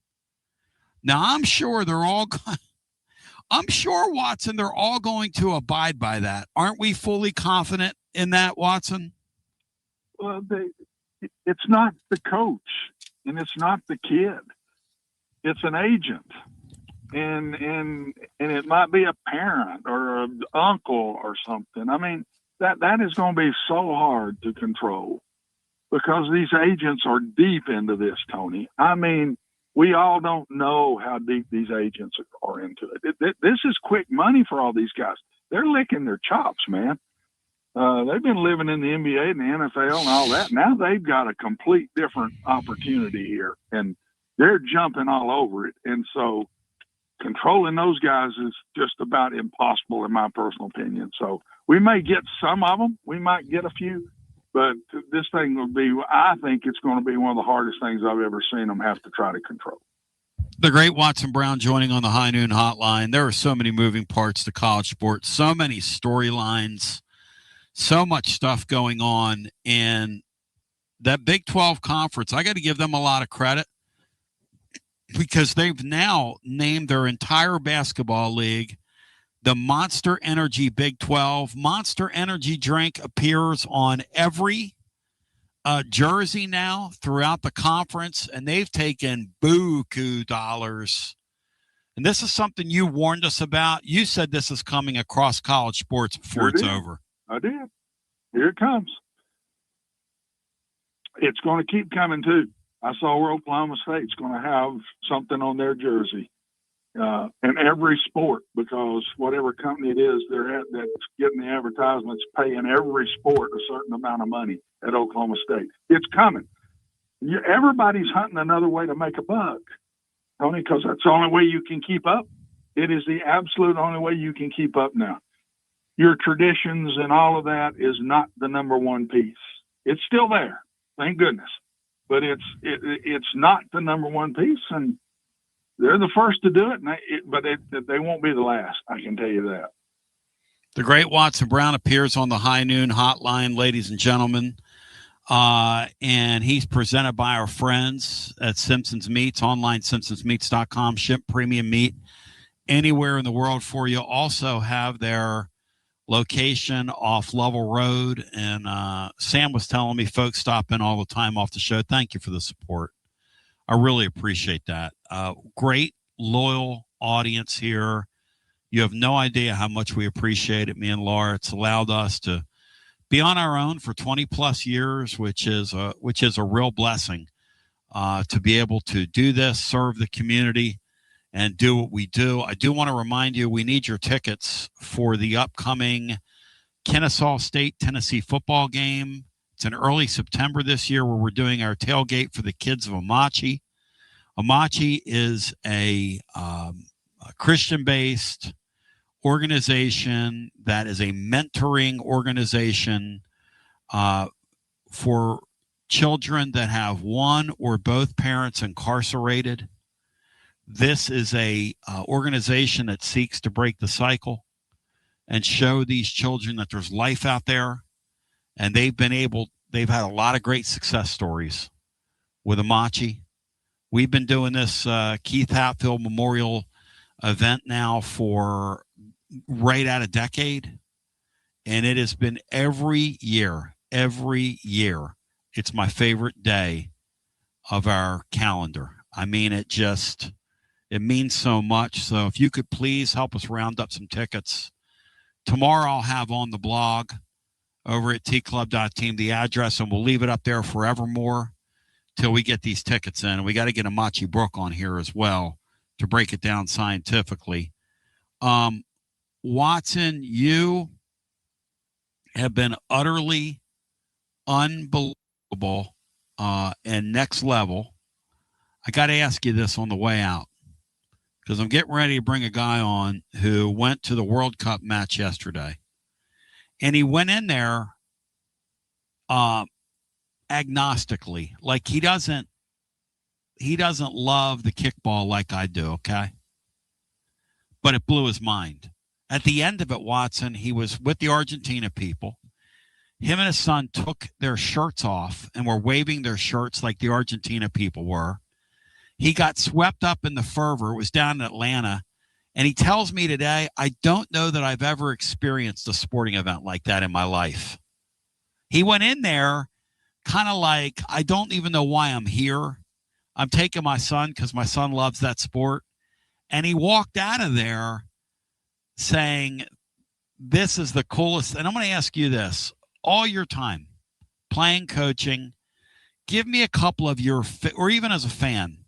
Now, I'm sure, Watson, they're all going to abide by that. Aren't we fully confident in that, Watson? Well, it's not the coach and it's not the kid. It's an agent. And it might be a parent or an uncle or something. I mean, that is going to be so hard to control because these agents are deep into this, Tony. I mean, we all don't know how deep these agents are into it. This is quick money for all these guys. They're licking their chops, man. They've been living in the NBA and the NFL and all that. Now they've got a complete different opportunity here, and they're jumping all over it. And so controlling those guys is just about impossible in my personal opinion. So we may get some of them. We might get a few. But this thing will be, I think it's going to be one of the hardest things I've ever seen them have to try to control. The great Watson Brown joining on the High Noon Hotline. There are so many moving parts to college sports, so many storylines, so much stuff going on. And that Big 12 conference, I got to give them a lot of credit because they've now named their entire basketball league the Monster Energy Big 12. Monster Energy drink appears on every jersey now throughout the conference, and they've taken buku dollars. And this is something you warned us about. You said this is coming across college sports before it's over. I did. Here it comes. It's going to keep coming, too. I saw where Oklahoma State's going to have something on their jersey. In every sport, because whatever company it is they're at that's getting the advertisements, paying every sport a certain amount of money at Oklahoma State. It's coming. Everybody's hunting another way to make a buck, Tony, because that's the only way you can keep up. It is the absolute only way you can keep up now. Your traditions and all of that is not the number one piece. It's still there, thank goodness, but it's not the number one piece, and they're the first to do it, but they won't be the last. I can tell you that. The great Watson Brown appears on the High Noon Hotline, ladies and gentlemen. And he's presented by our friends at Simpsons Meats, online simpsonsmeats.com. Ship premium meat anywhere in the world for you. Also have their location off Lovell Road. And Sam was telling me folks stop in all the time off the show. Thank you for the support. I really appreciate that. Great, loyal audience here. You have no idea how much we appreciate it, me and Laura. It's allowed us to be on our own for 20 plus years, which is a real blessing, to be able to do this, serve the community, and do what we do. I do want to remind you, we need your tickets for the upcoming Kennesaw State Tennessee football game. It's in early September this year, where we're doing our tailgate for the kids of Amachi. Amachi is a Christian-based organization that is a mentoring organization for children that have one or both parents incarcerated. This is a organization that seeks to break the cycle and show these children that there's life out there. And they've had a lot of great success stories with Amachi. We've been doing this Keith Hatfield Memorial event now for right at a decade, and it has been every year. It's my favorite day of our calendar. I mean, it means so much. So if you could please help us round up some tickets. Tomorrow I'll have on the blog over at tclub.team the address, and we'll leave it up there forevermore till we get these tickets in. And we got to get Amachi Brook on here as well to break it down scientifically. Watson, you have been utterly unbelievable and next level. I got to ask you this on the way out, because I'm getting ready to bring a guy on who went to the World Cup match yesterday. And he went in there agnostically. Like he doesn't love the kickball like I do, okay? But it blew his mind. At the end of it, Watson, he was with the Argentina people. Him and his son took their shirts off and were waving their shirts like the Argentina people were. He got swept up in the fervor. It was down in Atlanta. And he tells me today, I don't know that I've ever experienced a sporting event like that in my life. He went in there kind of like, I don't even know why I'm here. I'm taking my son because my son loves that sport. And he walked out of there saying, this is the coolest. And I'm going to ask you this. All your time playing, coaching, give me a couple of your, or even as a fan,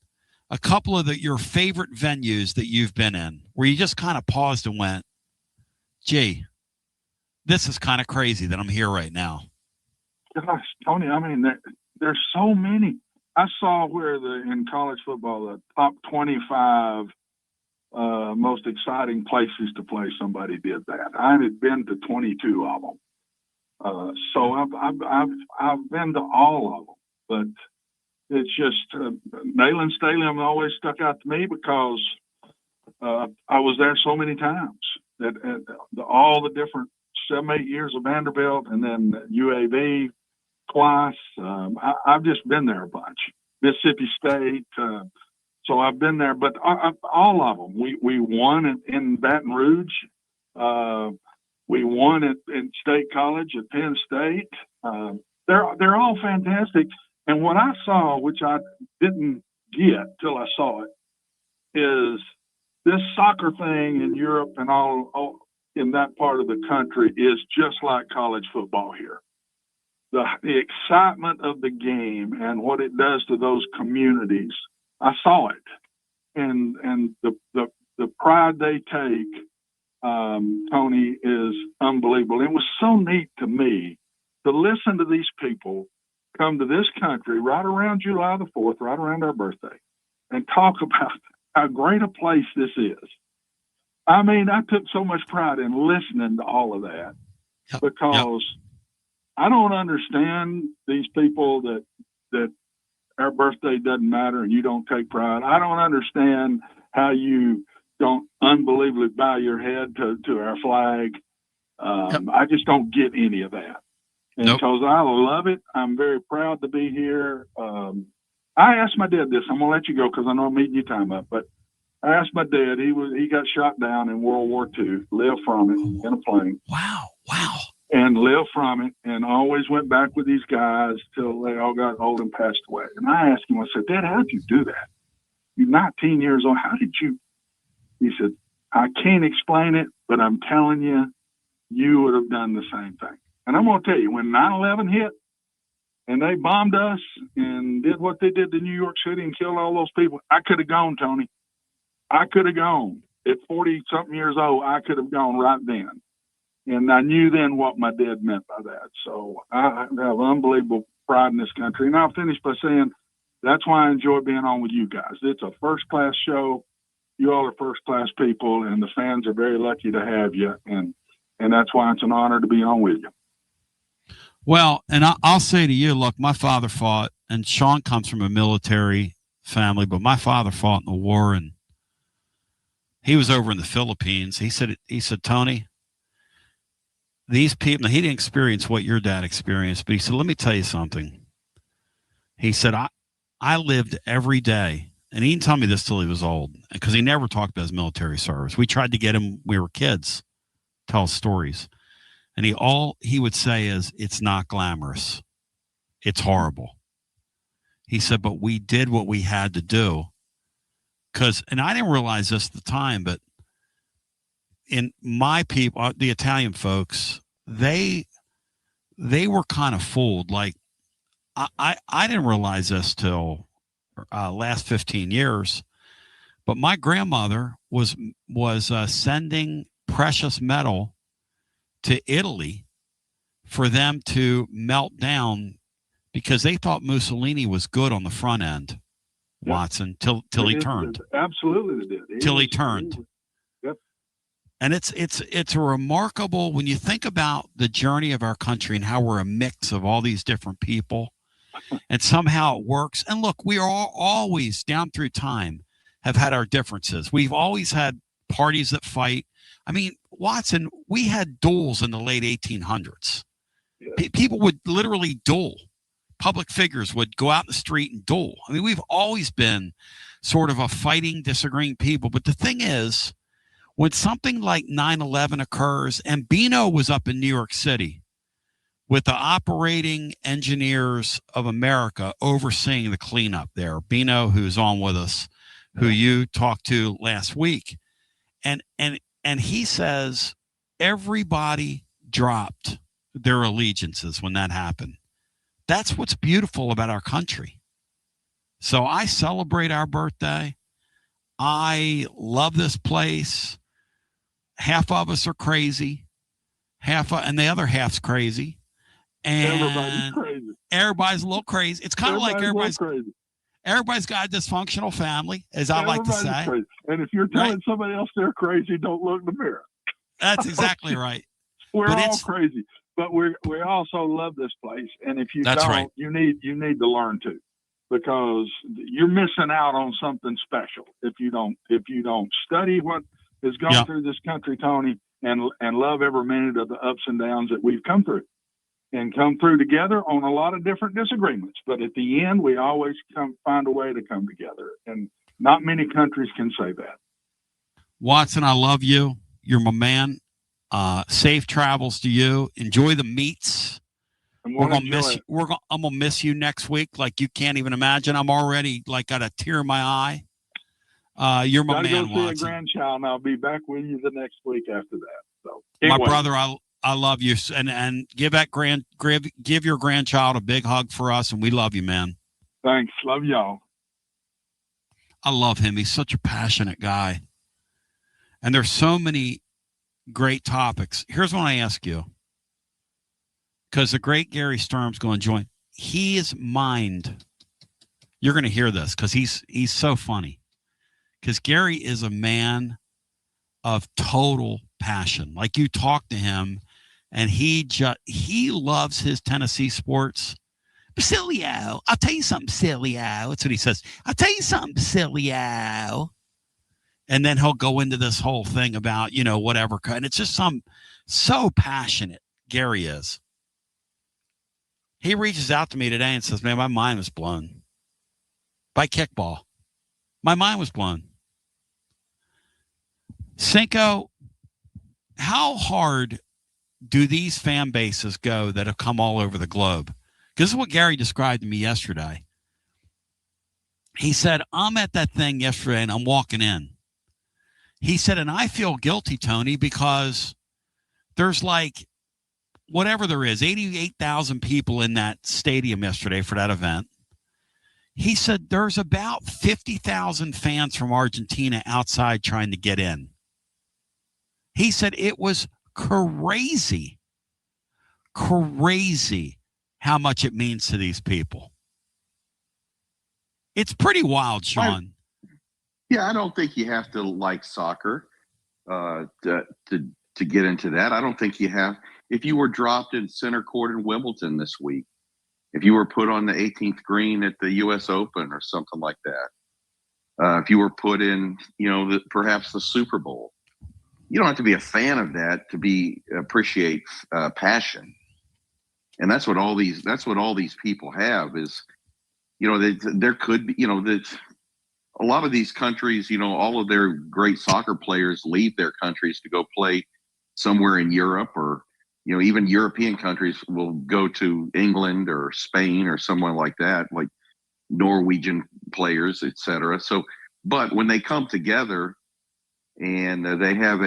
a couple of your favorite venues that you've been in where you just kind of paused and went, gee, this is kind of crazy that I'm here right now. Gosh, Tony, I mean, there's so many. I saw where in college football, the top 25 most exciting places to play, somebody did that. I had been to 22 of them. So I've been to all of them, but it's just Neyland Stadium always stuck out to me because I was there so many times. All the different 7-8 years of Vanderbilt, and then UAB twice. I've just been there a bunch. Mississippi State. So I've been there, but all of them. We won in Baton Rouge. We won at State College at Penn State. They're all fantastic. And what I saw, which I didn't get till I saw it, is this soccer thing in Europe and all in that part of the country is just like college football here. The excitement of the game and what it does to those communities, I saw it, and the pride they take, Tony, is unbelievable. It was so neat to me to listen to these people come to this country right around July the 4th, right around our birthday, and talk about how great a place this is. I mean, I took so much pride in listening to all of that because I don't understand these people that our birthday doesn't matter and you don't take pride. I don't understand how you don't unbelievably bow your head to our flag. I just don't get any of that. And because I love it, I'm very proud to be here. I asked my dad this. I'm gonna let you go because I know I'm eating your time up. But I asked my dad. He got shot down in World War II. Lived from it in a plane. Wow. And lived from it, and always went back with these guys till they all got old and passed away. And I asked him. I said, Dad, how did you do that? You're 19 years old. How did you? He said, I can't explain it, but I'm telling you, you would have done the same thing. And I'm going to tell you, when 9/11 hit and they bombed us and did what they did to New York City and killed all those people, I could have gone, Tony. I could have gone. At 40-something years old, I could have gone right then. And I knew then what my dad meant by that. So I have unbelievable pride in this country. And I'll finish by saying that's why I enjoy being on with you guys. It's a first-class show. You all are first-class people, and the fans are very lucky to have you. And that's why it's an honor to be on with you. Well, and I'll say to you, look, my father fought, and Sean comes from a military family, but my father fought in the war, and he was over in the Philippines. He said, Tony, these people, he didn't experience what your dad experienced, but he said, let me tell you something. He said, I lived every day, and he didn't tell me this till he was old, because he never talked about his military service. We tried to get him, we were kids, tell stories. And he would say is, it's not glamorous. It's horrible. He said, but we did what we had to do. And I didn't realize this at the time, but in my people, the Italian folks, they were kind of fooled. Like I didn't realize this till last 15 years, but my grandmother was sending precious metal to Italy for them to melt down because they thought Mussolini was good on the front end, Watson, till he turned. Absolutely they did. Till he turned. Yep. And it's a remarkable, when you think about the journey of our country and how we're a mix of all these different people and somehow it works. And look, we are always down through time have had our differences. We've always had parties that fight. I mean, Watson, we had duels in the late 1800s. Yeah. People would literally duel. Public figures would go out in the street and duel. I mean, we've always been sort of a fighting, disagreeing people. But the thing is, when something like 9/11 occurs, and Bino was up in New York City with the operating engineers of America overseeing the cleanup there. Bino, who's on with us, who you talked to last week. And he says everybody dropped their allegiances when that happened. That's what's beautiful about our country. So I celebrate our birthday. I love this place. Half of us are crazy. And the other half's crazy. And everybody's crazy. Everybody's a little crazy. It's kind of like everybody's got a dysfunctional family, as I like to say. Crazy. And if you're telling somebody else they're crazy, don't look in the mirror. That's exactly right. We're all crazy, but we also love this place. And if you don't, right. you need to learn to, because you're missing out on something special if you don't study what has gone through this country, Tony, and love every minute of the ups and downs that we've come through. And come through together on a lot of different disagreements. But at the end, we always find a way to come together. And not many countries can say that. Watson, I love you. You're my man. Safe travels to you. Enjoy the meets. I'm gonna miss you next week like you can't even imagine. I'm already got a tear in my eye. You're my man, go see Watson. A grandchild, and I'll be back with you the next week after that. So, my brother, I love you, and give your grandchild a big hug for us, and we love you, man. Thanks, love y'all. I love him. He's such a passionate guy, and there's so many great topics. Here's what I ask you, because the great Gary Sturm's going to join. his mind, you're going to hear this because he's so funny. Because Gary is a man of total passion. Like, you talk to him, and he loves his Tennessee sports. Basilio, I'll tell you something, Basilio. That's what he says. I'll tell you something, Basilio. And then he'll go into this whole thing about, whatever. And it's just so passionate, Gary is. He reaches out to me today and says, man, my mind was blown by kickball. My mind was blown. Cinco, how hard do these fan bases go that have come all over the globe? This is what Gary described to me yesterday. He said, I'm at that thing yesterday and I'm walking in. He said, and I feel guilty, Tony, because there's like, whatever there is, 88,000 people in that stadium yesterday for that event. He said there's about 50,000 fans from Argentina outside trying to get in. He said it was crazy how much it means to these people. It's pretty wild, Sean. I don't think you have to like soccer to get into that. I don't think you have. If you were dropped in center court in Wimbledon this week, if you were put on the 18th green at the U.S. Open or something like that, if you were put in, perhaps the Super Bowl, you don't have to be a fan of that to appreciate passion. And that's what all these people have is, there could be, a lot of these countries, all of their great soccer players leave their countries to go play somewhere in Europe, or, even European countries will go to England or Spain or somewhere like that, like Norwegian players, etc. So, but when they come together and they have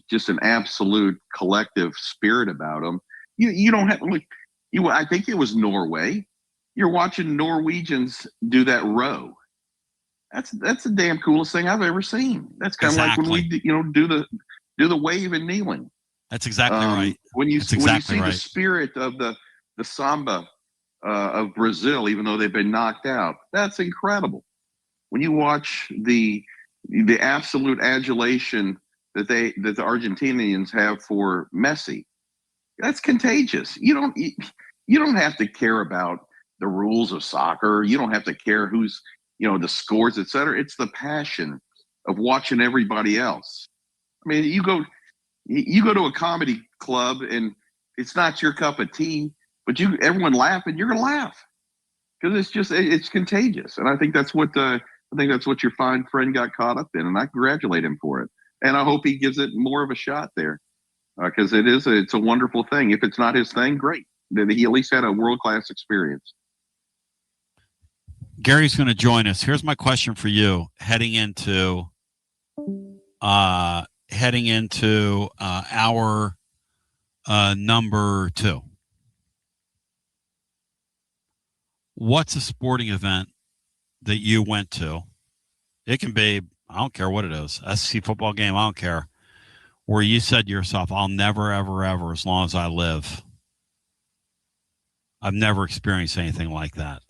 just an absolute collective spirit about them, you don't have, like, I think it was Norway. You're watching Norwegians do that row. That's the damn coolest thing I've ever seen. That's kind of like when we do the wave and kneeling. That's exactly right. When you see the spirit of the samba of Brazil, even though they've been knocked out, that's incredible. When you watch the absolute adulation that the Argentinians have for Messi, that's contagious. You don't have to care about the rules of soccer. You don't have to care who's, the scores, et cetera. It's the passion of watching everybody else. I mean, you go to a comedy club and it's not your cup of tea, but everyone laughing, you're gonna laugh because it's contagious. And I think that's what your fine friend got caught up in, and I congratulate him for it. And I hope he gives it more of a shot there because it's a wonderful thing. If it's not his thing, great. Then he at least had a world-class experience. Gary's going to join us. Here's my question for you heading into our number 2. What's a sporting event that you went to? It can be, I don't care what it is, SEC football game, I don't care, where you said to yourself, I'll never, ever, ever, as long as I live, I've never experienced anything like that.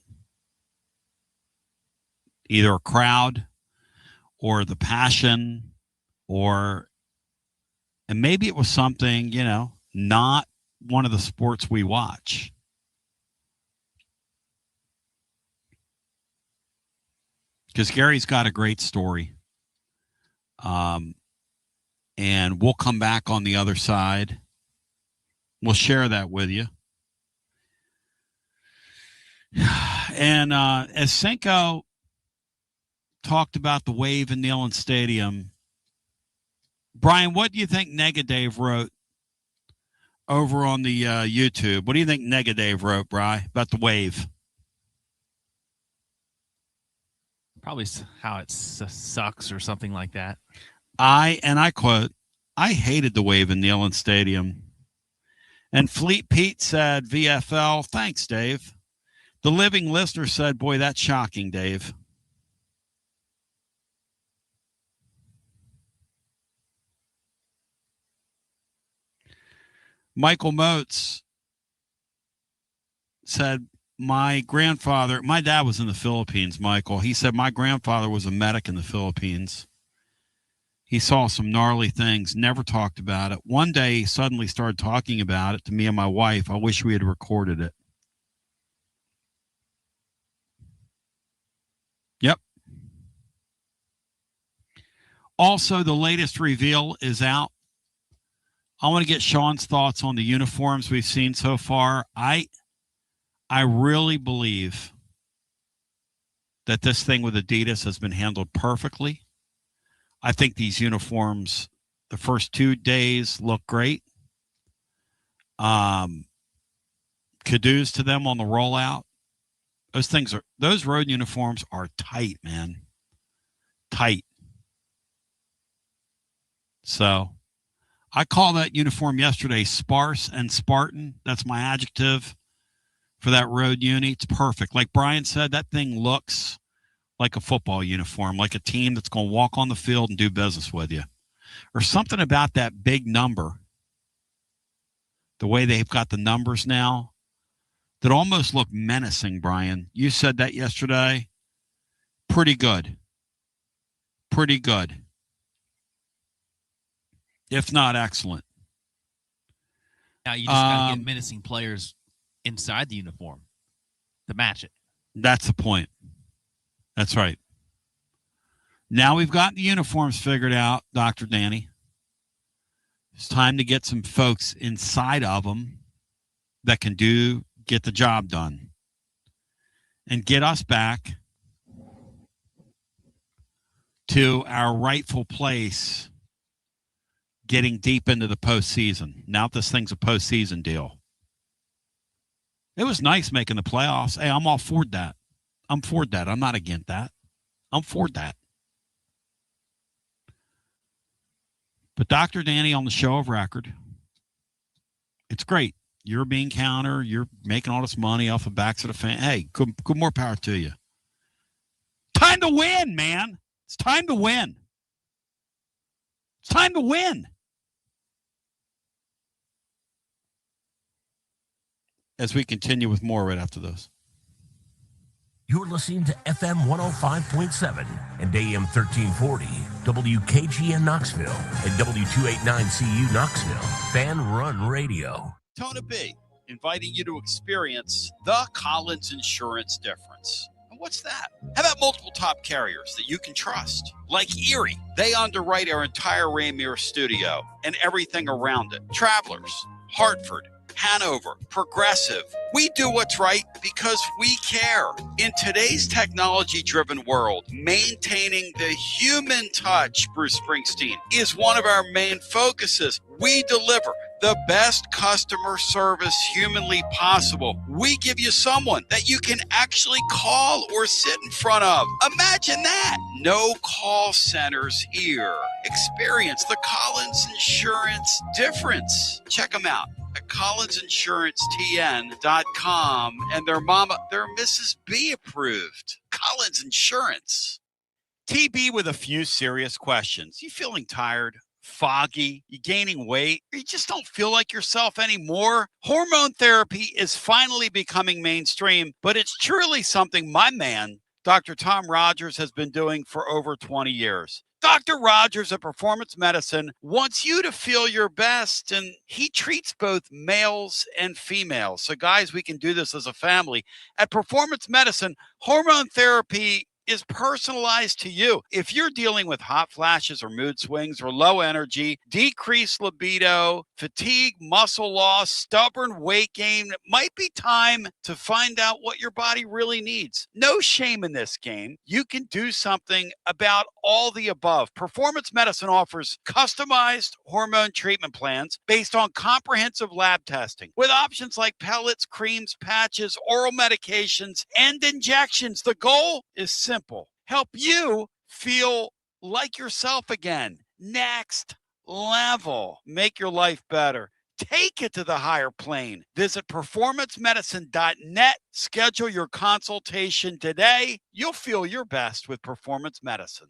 Either a crowd or the passion and maybe it was something, not one of the sports we watch. Because Gary's got a great story. And we'll come back on the other side. We'll share that with you. And as Cinco talked about the wave in Neyland Stadium, Brian, what do you think Dave wrote over on the YouTube? What do you think Dave wrote, Brian, about the wave? Probably how it sucks or something like that. I quote, I hated the wave in Neyland Stadium. And Fleet Pete said, VFL, thanks, Dave. The living listener said, boy, that's shocking, Dave. Michael Moats said, my dad was in the Philippines, Michael. He said my grandfather was a medic in the Philippines. He saw some gnarly things, never talked about it. One day, he suddenly started talking about it to me and my wife. I wish we had recorded it. Yep. Also, the latest reveal is out. I want to get Sean's thoughts on the uniforms we've seen so far. I really believe that this thing with Adidas has been handled perfectly. I think these uniforms, the first 2 days, look great. Kudos to them on the rollout. Those road uniforms are tight, man. Tight. So I call that uniform yesterday sparse and Spartan. That's my adjective for that road uni. It's perfect. Like Brian said, that thing looks like a football uniform, like a team that's going to walk on the field and do business with you. Or something about that big number, the way they've got the numbers now, that almost look menacing, Brian. You said that yesterday. Pretty good. Pretty good. If not excellent. Now you just got to get menacing players inside the uniform to match it. That's the point. That's right. Now we've got the uniforms figured out, Dr. Danny. It's time to get some folks inside of them that can get the job done and get us back to our rightful place getting deep into the postseason. Now this thing's a postseason deal. It was nice making the playoffs. Hey, I'm all for that. I'm for that. I'm not against that. I'm for that. But Dr. Danny on the show of record, it's great. You're being counter. You're making all this money off the backs of the fan. Hey, good more power to you. Time to win, man. It's time to win. It's time to win. As we continue with more right after this. You're listening to FM 105.7 and AM 1340, WKGN Knoxville, and W289CU Knoxville, Fan Run Radio. Tona B, inviting you to experience the Collins Insurance difference. And what's that? How about multiple top carriers that you can trust? Like Erie, they underwrite our entire Rainier studio and everything around it. Travelers, Hartford, Hanover, Progressive. We do what's right because we care. In today's technology-driven world, maintaining the human touch, Bruce Springsteen, is one of our main focuses. We deliver the best customer service humanly possible. We give you someone that you can actually call or sit in front of. Imagine that. No call centers here. Experience the Collins Insurance difference. Check them out at collinsinsuranceTN.com, and they're Mrs. B approved. Collins Insurance. TB with a few serious questions. You feeling tired, foggy, you gaining weight, or you just don't feel like yourself anymore? Hormone therapy is finally becoming mainstream, but it's truly something my man, Dr. Tom Rogers, has been doing for over 20 years. Dr. Rogers at Performance Medicine wants you to feel your best, and he treats both males and females. So, guys, we can do this as a family. At Performance Medicine, hormone therapy is personalized to you. If you're dealing with hot flashes or mood swings or low energy, decreased libido, fatigue, muscle loss, stubborn weight gain, it might be time to find out what your body really needs. No shame in this game. You can do something about all the above. Performance Medicine offers customized hormone treatment plans based on comprehensive lab testing with options like pellets, creams, patches, oral medications, and injections. The goal is simple. Help you feel like yourself again. Next level. Make your life better. Take it to the higher plane. Visit performancemedicine.net. Schedule your consultation today. You'll feel your best with Performance Medicine.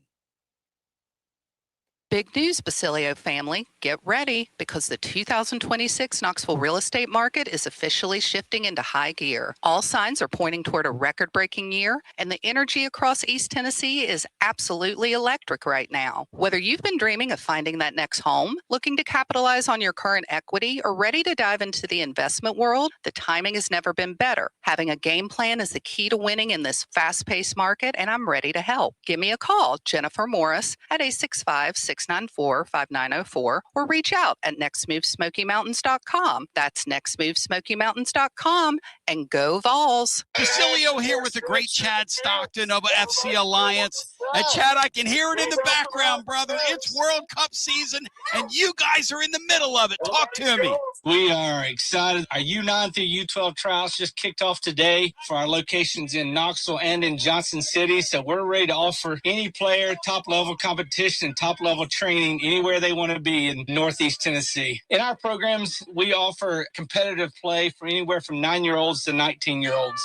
Big news, Basilio family. Get ready because the 2026 Knoxville real estate market is officially shifting into high gear. All signs are pointing toward a record-breaking year, and the energy across East Tennessee is absolutely electric right now. Whether you've been dreaming of finding that next home, looking to capitalize on your current equity, or ready to dive into the investment world, the timing has never been better. Having a game plan is the key to winning in this fast-paced market, and I'm ready to help. Give me a call, Jennifer Morris, at 865-694-5904, or reach out at nextmovesmokymountains.com. That's nextmovesmokymountains.com, and go Vols. Basilio here with the great Chad Stockton of FC Alliance. And Chad, I can hear it in the background, brother. It's World Cup season, and you guys are in the middle of it. Talk to me. We are excited. Our U9 through U12 trials just kicked off today for our locations in Knoxville and in Johnson City. So we're ready to offer any player top-level competition, top-level training anywhere they want to be in Northeast Tennessee. In our programs, we offer competitive play for anywhere from 9-year-olds to 19-year-olds.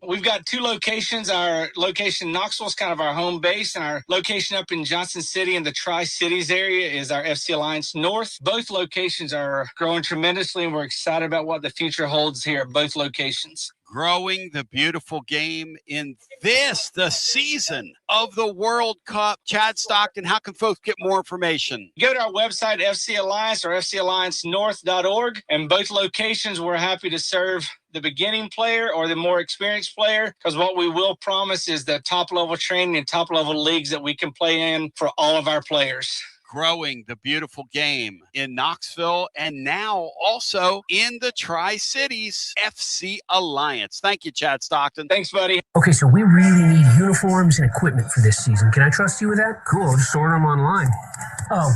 We've got 2 locations. Our location in Knoxville is kind of our home base, and our location up in Johnson City in the Tri-Cities area is our FC Alliance North. Both locations are growing tremendously, and we're excited about what the future holds here at both locations. Growing the beautiful game in the season of the World Cup. Chad Stockton, how can folks get more information? Go to our website, FC Alliance or FCAllianceNorth.org, and both locations we're happy to serve the beginning player or the more experienced player, because what we will promise is the top-level training and top-level leagues that we can play in for all of our players. Growing the beautiful game in Knoxville and now also in the Tri-Cities. FC Alliance. Thank you, Chad Stockton. Thanks, buddy. Okay, so we really need uniforms and equipment for this season. Can I trust you with that? Cool, I'll just order them online.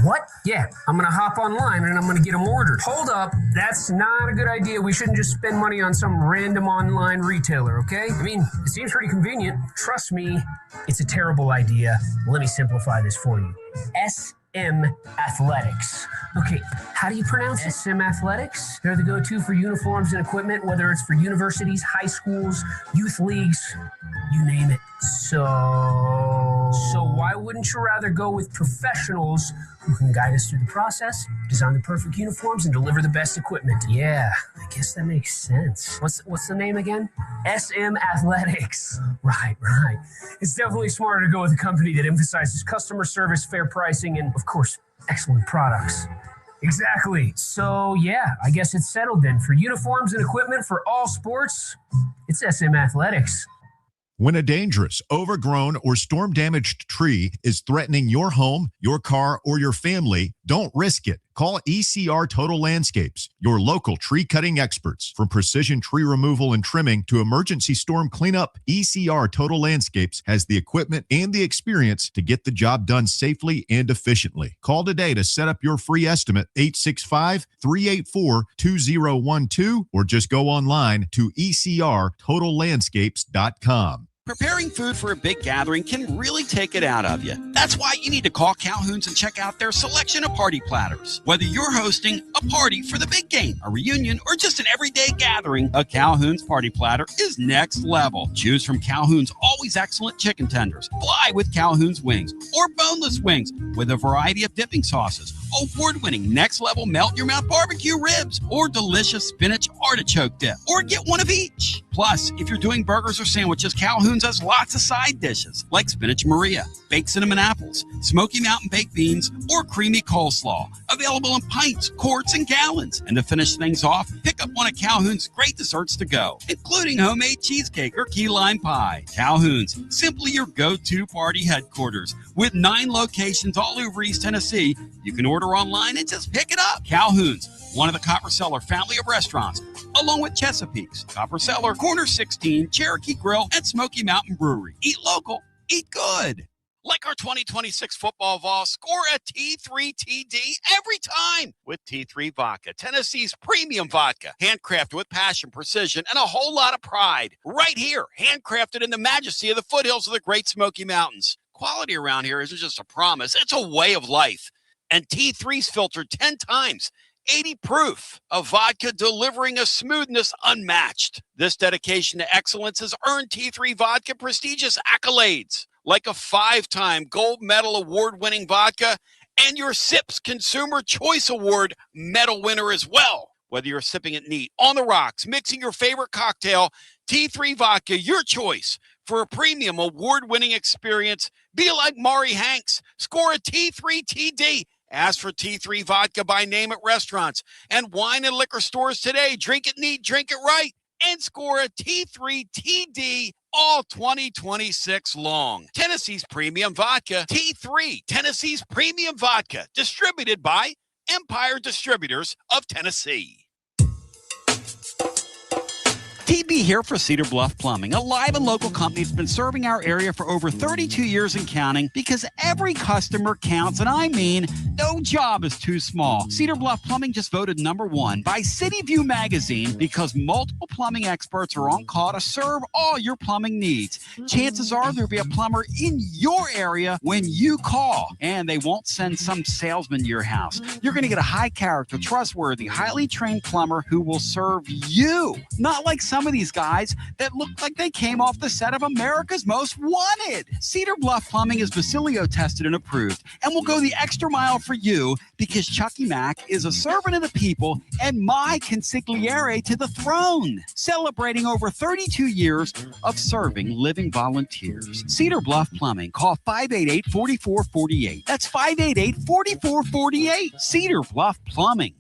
What? Yeah, I'm going to hop online and I'm going to get them ordered. Hold up, that's not a good idea. We shouldn't just spend money on some random online retailer, okay? I mean, it seems pretty convenient. Trust me, it's a terrible idea. Let me simplify this for you. SM Athletics. Okay, how do you pronounce it? SM Athletics? They're the go-to for uniforms and equipment, whether it's for universities, high schools, youth leagues, you name it. So why wouldn't you rather go with professionals who can guide us through the process, design the perfect uniforms, and deliver the best equipment? Yeah, I guess that makes sense. What's the name again? SM Athletics. Right. It's definitely smarter to go with a company that emphasizes customer service, fair pricing, and, of course, excellent products. Exactly. So, yeah, I guess it's settled then. For uniforms and equipment for all sports, it's SM Athletics. When a dangerous, overgrown, or storm-damaged tree is threatening your home, your car, or your family, don't risk it. Call ECR Total Landscapes, your local tree cutting experts. From precision tree removal and trimming to emergency storm cleanup, ECR Total Landscapes has the equipment and the experience to get the job done safely and efficiently. Call today to set up your free estimate, 865-384-2012, or just go online to ecrtotallandscapes.com. Preparing food for a big gathering can really take it out of you. That's why you need to call Calhoun's and check out their selection of party platters. Whether you're hosting a party for the big game, a reunion, or just an everyday gathering, a Calhoun's party platter is next level. Choose from Calhoun's always excellent chicken tenders, fly with Calhoun's wings, or boneless wings with a variety of dipping sauces, award-winning next-level melt-in-your-mouth barbecue ribs, or delicious spinach artichoke dip, or get one of each. Plus, if you're doing burgers or sandwiches, Calhoun's has lots of side dishes like spinach Maria, baked cinnamon apples, Smoky Mountain baked beans, or creamy coleslaw, available in pints, quarts, and gallons. And to finish things off, pick up one of Calhoun's great desserts to go, including homemade cheesecake or key lime pie. Calhoun's, simply your go-to party headquarters. With 9 locations all over East Tennessee, you can order online and just pick it up. Calhoun's, one of the Copper Cellar family of restaurants, along with Chesapeake's, Copper Cellar, Corner 16, Cherokee Grill, and Smoky Mountain Brewery. Eat local, eat good. Like our 2026 football Vols, score a T3 TD every time with T3 Vodka, Tennessee's premium vodka, handcrafted with passion, precision, and a whole lot of pride. Right here, handcrafted in the majesty of the foothills of the Great Smoky Mountains. Quality around here isn't just a promise, it's a way of life. And T3's filtered 10 times. 80 proof of vodka delivering a smoothness unmatched. This dedication to excellence has earned T3 Vodka prestigious accolades like a 5-time gold medal award-winning vodka and your Sips Consumer Choice Award medal winner as well. Whether you're sipping it neat, on the rocks, mixing your favorite cocktail, T3 Vodka, your choice for a premium award-winning experience. Be like Maury Hanks. Score a T3 TD. Ask for T3 Vodka by name at restaurants and wine and liquor stores today. Drink it neat, drink it right, and score a T3 TD all 2026 long. Tennessee's Premium Vodka, T3, Tennessee's Premium Vodka, distributed by Empire Distributors of Tennessee. TB here for Cedar Bluff Plumbing, a live and local company that's been serving our area for over 32 years and counting, because every customer counts, and I mean no job is too small. Cedar Bluff Plumbing just voted #1 by City View magazine because multiple plumbing experts are on call to serve all your plumbing needs. Chances are there'll be a plumber in your area when you call, and they won't send some salesman to your house. You're going to get a high character, trustworthy, highly trained plumber who will serve you, not like some of these guys that look like they came off the set of America's Most Wanted. Cedar Bluff Plumbing is Basilio tested and approved and will go the extra mile for you because Chucky Mack is a servant of the people and my consigliere to the throne, celebrating over 32 years of serving living volunteers. Cedar Bluff Plumbing. Call 588-4448. That's 588-4448. Cedar Bluff Plumbing.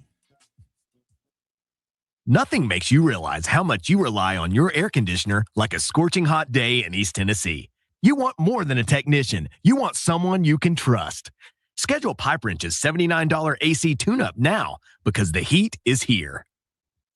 Nothing makes you realize how much you rely on your air conditioner like a scorching hot day in East Tennessee. You want more than a technician. You want someone you can trust. Schedule Pipe Wrench's $79 AC tune-up now because the heat is here.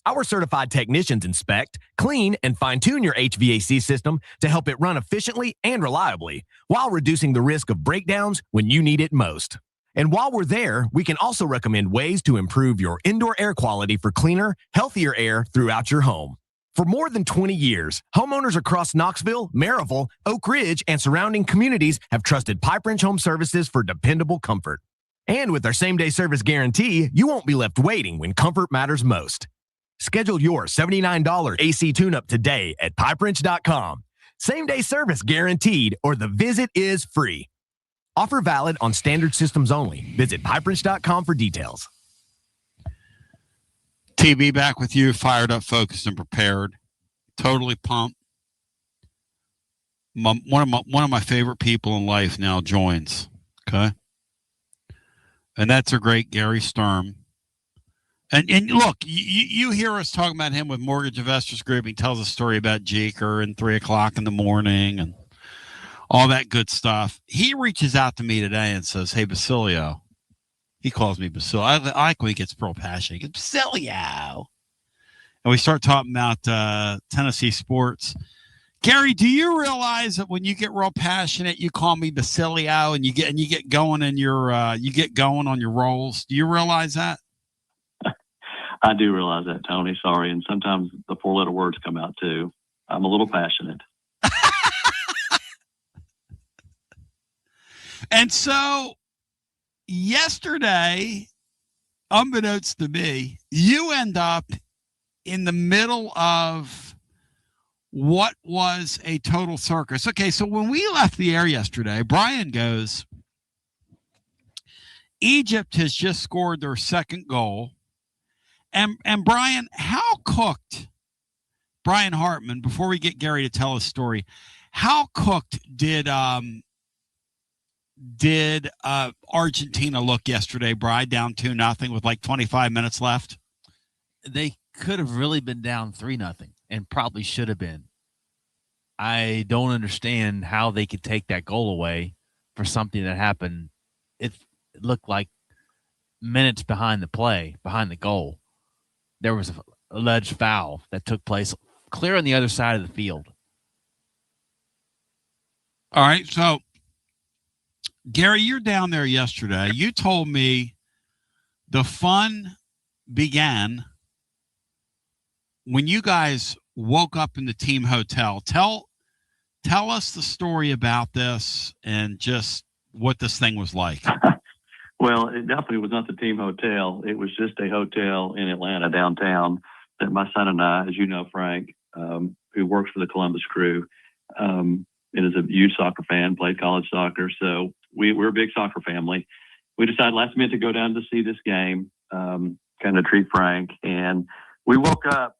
Our certified technicians inspect, clean, and fine-tune your HVAC system to help it run efficiently and reliably while reducing the risk of breakdowns when you need it most. And while we're there, we can also recommend ways to improve your indoor air quality for cleaner, healthier air throughout your home. For more than 20 years, homeowners across Knoxville, Maryville, Oak Ridge, and surrounding communities have trusted Pipe Wrench Home Services for dependable comfort. And with our same-day service guarantee, you won't be left waiting when comfort matters most. Schedule your $79 AC tune-up today at pipewrench.com. Same-day service guaranteed, or the visit is free. Offer valid on standard systems only. Visit pipewrench.com for details. TB back with you, fired up, focused, and prepared. Totally pumped. One of my favorite people in life now joins. Okay, and that's a great Gary Sturm. And look, you hear us talking about him with Mortgage Investors Group. He tells a story about Jeker and 3:00 in the morning and all that good stuff. He reaches out to me today and says, "Hey, Basilio." He calls me Basilio. I like when he gets real passionate. He goes, "Basilio." And we start talking about Tennessee sports. Gary, do you realize that when you get real passionate, you call me Basilio and you get going in your on your rolls? Do you realize that? I do realize that, Tony. Sorry. And sometimes the 4-letter words come out too. I'm a little passionate. And so yesterday, unbeknownst to me, you end up in the middle of what was a total circus. Okay, so when we left the air yesterday, Brian goes, Egypt has just scored their second goal. And Brian, how cooked, Brian Hartman, before we get Gary to tell his story, how cooked did Argentina look yesterday, Brian, down 2-0 with like 25 minutes left? They could have really been down 3-0 and probably should have been. I don't understand how they could take that goal away for something that happened. It looked like minutes behind the goal. There was an alleged foul that took place clear on the other side of the field. All right, so Gary, you're down there yesterday. You told me the fun began when you guys woke up in the team hotel. Tell us the story about this and just what this thing was like. Well, it definitely was not the team hotel. It was just a hotel in Atlanta downtown that my son and I, as you know, Frank, who works for the Columbus Crew, and is a huge soccer fan, played college soccer. So we're a big soccer family. We decided last minute to go down to see this game, kind of treat Frank. And we woke up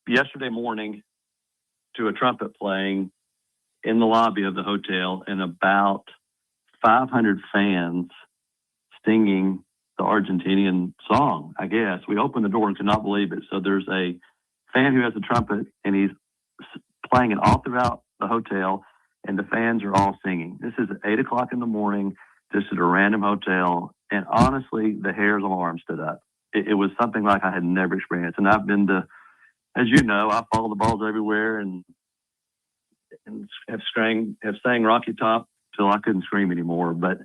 yesterday morning to a trumpet playing in the lobby of the hotel and about 500 fans singing the Argentinian song, I guess. We opened the door and could not believe it. So there's a fan who has a trumpet, and he's playing it all throughout the hotel, and the fans are all singing. This is at 8 o'clock in the morning, just at a random hotel. And honestly, the hairs on my arm stood up. It was something like I had never experienced. And I've been to, as you know, I follow the balls everywhere and have sang Rocky Top till I couldn't scream anymore. But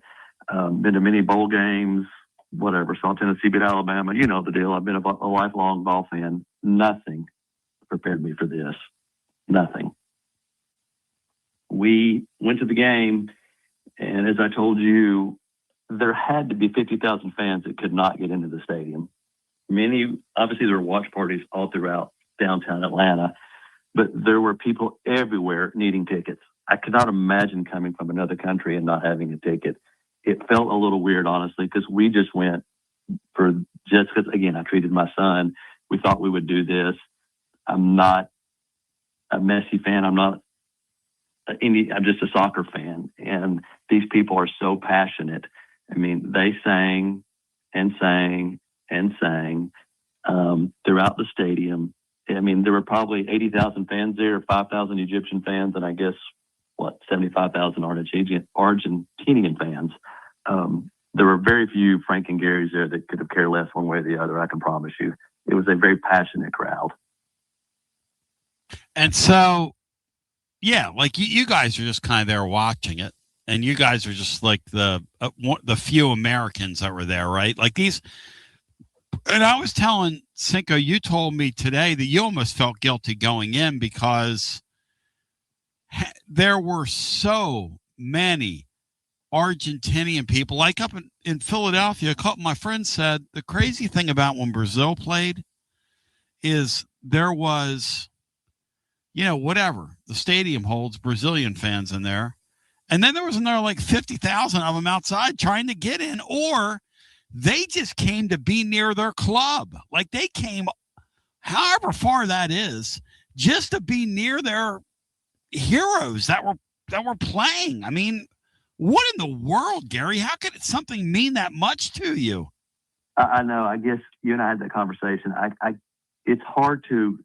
been to many bowl games, whatever. Saw Tennessee beat Alabama. You know the deal. I've been a lifelong ball fan. Nothing prepared me for this. Nothing. We went to the game, and as I told you, there had to be 50,000 fans that could not get into the stadium. Obviously, there were watch parties all throughout downtown Atlanta, but there were people everywhere needing tickets. I could not imagine coming from another country and not having a ticket. It felt a little weird, honestly, because we just went just because, again, I treated my son. We thought we would do this. I'm not a Messi fan. I'm just a soccer fan. And these people are so passionate. I mean, they sang and sang and sang throughout the stadium. I mean, there were probably 80,000 fans there, 5,000 Egyptian fans, and I guess, 75,000 Argentinian fans. There were very few Frank and Garys there that could have cared less one way or the other, I can promise you. It was a very passionate crowd. And so, yeah, like you guys are just kind of there watching it, and you guys are just like the few Americans that were there, right? Like these. And I was telling Cinco, you told me today that you almost felt guilty going in because there were so many Argentinian people. Like up in Philadelphia, a couple of my friends said the crazy thing about when Brazil played is there was, whatever the stadium holds Brazilian fans in there. And then there was another like 50,000 of them outside trying to get in, or they just came to be near their club. Like they came, however far that is, just to be near their heroes that were playing. I mean, what in the world, Gary? How could something mean that much to you? I know. I guess you and I had that conversation. It's hard to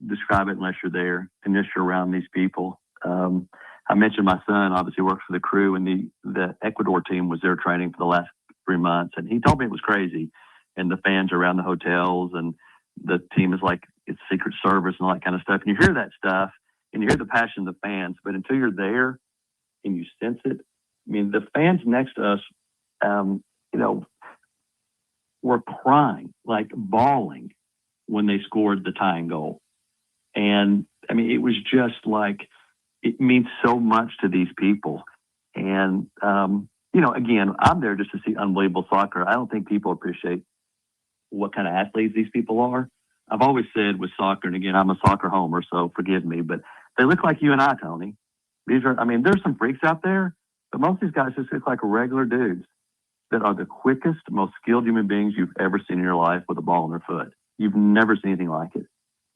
describe it unless you're there, unless you're around these people. I mentioned my son obviously works for the crew, and the Ecuador team was there training for the last 3 months, and he told me it was crazy. And the fans around the hotels, and the team is like it's Secret Service and all that kind of stuff. And you hear that stuff, and you hear the passion of the fans, but until you're there and you sense it, I mean, the fans next to us, were crying, like bawling when they scored the tying goal. And I mean, it was just like, it means so much to these people. And, again, I'm there just to see unbelievable soccer. I don't think people appreciate what kind of athletes these people are. I've always said with soccer, and again, I'm a soccer homer, so forgive me, but they look like you and I, Tony. There's some freaks out there, but most of these guys just look like regular dudes that are the quickest, most skilled human beings you've ever seen in your life with a ball in their foot. You've never seen anything like it.